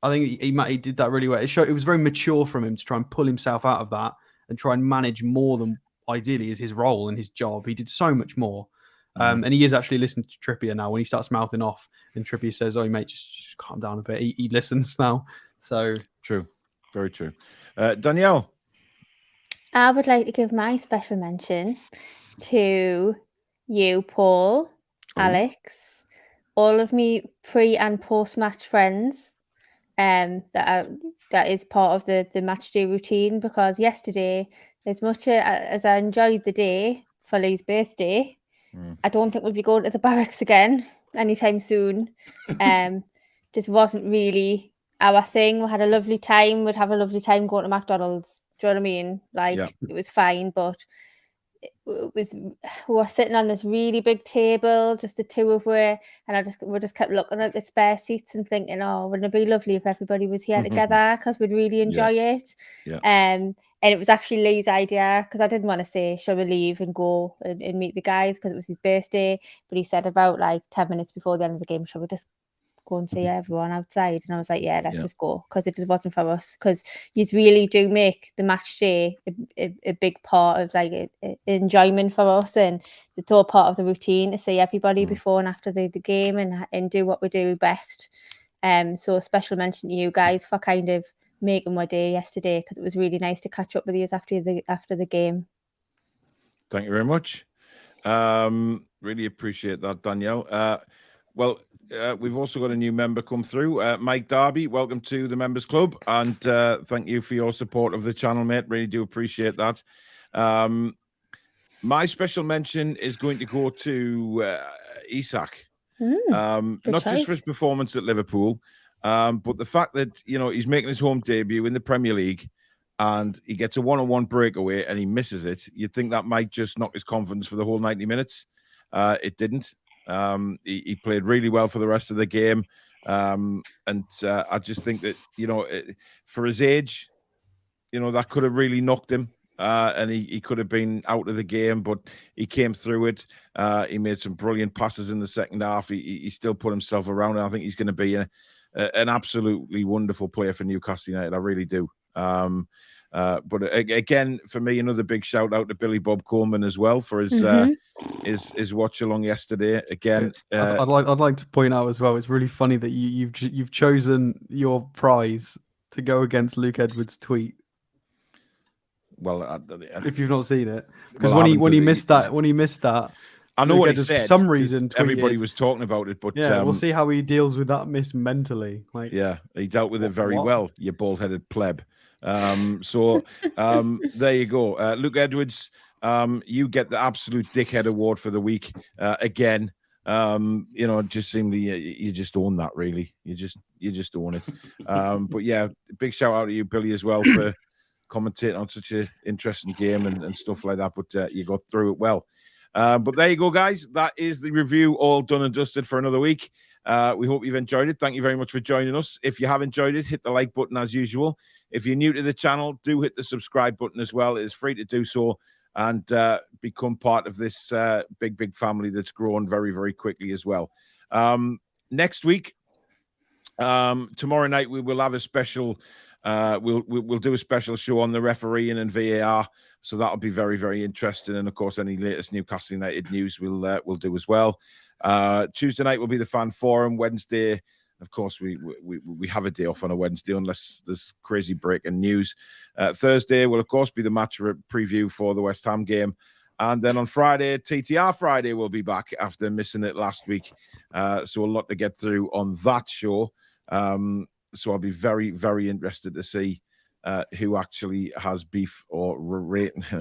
I think he did that really well. It was very mature from him to try and pull himself out of that and try and manage more than ideally is his role and his job. He did so much more. And he is actually listening to Trippier now. When he starts mouthing off and Trippier says, "Oh, mate, just calm down a bit," he listens now. So true. Very true. Danielle? I would like to give my special mention to you, Paul, Alex, all of me pre and post match friends. That is part of the match day routine, because yesterday, as much as I enjoyed the day for Lee's birthday, I don't think we'll be going to the barracks again anytime soon. Just wasn't really our thing. We had a lovely time. We'd have a lovely time going to McDonald's. Do you know what I mean? It was fine, but we were sitting on this really big table, just the two of us, and we just kept looking at the spare seats and thinking, oh, wouldn't it be lovely if everybody was here together, because we'd really enjoy it. And it was actually Lee's idea, because I didn't want to say, shall we leave and go and meet the guys, because it was his birthday, but he said about 10 minutes before the end of the game, shall we just go and see everyone outside? And I was like, yeah, let's just go, because it just wasn't for us, because you really do make the match day a big part of enjoyment for us, and it's all part of the routine to see everybody before and after the game and do what we do best. So a special mention to you guys for kind of making my day yesterday, because it was really nice to catch up with you after the game. Thank you very much. Really appreciate that, Danielle. We've also got a new member come through, Mike Darby. Welcome to the Members Club, and thank you for your support of the channel, mate. Really do appreciate that. My special mention is going to go to Isak. Not just for his performance at Liverpool, but the fact that he's making his home debut in the Premier League, and he gets a one-on-one breakaway and he misses it. You'd think that might just knock his confidence for the whole 90 minutes. It didn't. He played really well for the rest of the game, and I just think that for his age, that could have really knocked him, and he could have been out of the game, but he came through it. He made some brilliant passes in the second half. He still put himself around, and I think he's going to be an absolutely wonderful player for Newcastle United. I really do. But again, for me, another big shout out to Billy Bob Coleman as well for his watch along yesterday. Again, I'd like to point out as well. It's really funny that you've chosen your prize to go against Luke Edwards' tweet. Well, if you've not seen it, because when he missed that, I know what he said. For some reason, everybody was talking about it, but yeah, we'll see how he deals with that miss mentally. Yeah, he dealt with it very well. You bald-headed pleb. So there you go, Luke Edwards. You get the absolute dickhead award for the week again. It just seemed you just own that, really. You just own it. But yeah, big shout out to you, Billy, as well for commentating on such an interesting game and stuff like that. But you got through it well. But there you go, guys. That is the review all done and dusted for another week. We hope you've enjoyed it. Thank you very much for joining us. If you have enjoyed it, hit the like button as usual. If you're new to the channel, do hit the subscribe button as well. It is free to do so and become part of this big family that's grown very, very quickly as well. Next week, tomorrow night, we will have a special. We'll do a special show on the refereeing and VAR. So that'll be very, very interesting. And of course, any latest Newcastle United news we'll do as well. Tuesday night will be the fan forum. Wednesday, of course, we have a day off on a Wednesday unless there's crazy breaking news. Thursday will, of course, be the match preview for the West Ham game. And then on Friday, TTR Friday will be back after missing it last week. So a lot to get through on that show. So I'll be very, very interested to see who actually has beef or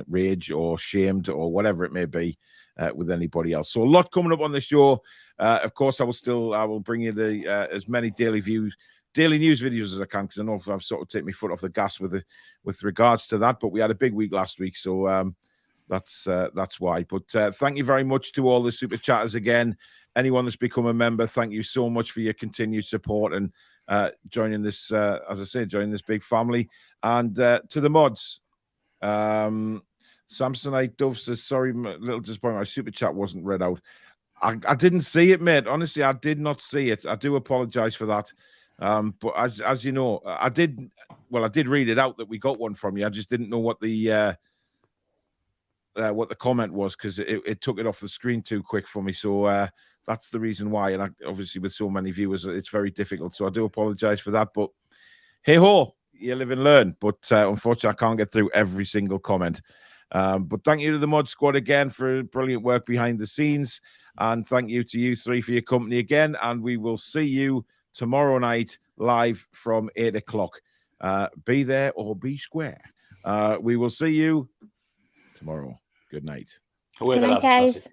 rage or shamed or whatever it may be with anybody else. So a lot coming up on the show. Of course, I will bring you the as many daily news videos as I can, because I know I've sort of taken my foot off the gas with regards to that. But we had a big week last week, so that's why. But thank you very much to all the super chatters again. Anyone that's become a member, thank you so much for your continued support and joining this, as I say, joining this big family. And to the mods, Samsonite Dove says, sorry, little disappointment, my super chat wasn't read out. I didn't see it, mate. Honestly, I did not see it. I do apologize for that. But as you know, I did read it out that we got one from you. I just didn't know what the comment was, because it took it off the screen too quick for me. So that's the reason why. And obviously with so many viewers, it's very difficult. So I do apologize for that. But hey ho, you live and learn. But unfortunately, I can't get through every single comment. But thank you to the Mod Squad again for brilliant work behind the scenes. And thank you to you three for your company again. And we will see you tomorrow night live from 8 o'clock. Be there or be square. We will see you tomorrow. Good night. Good night, guys.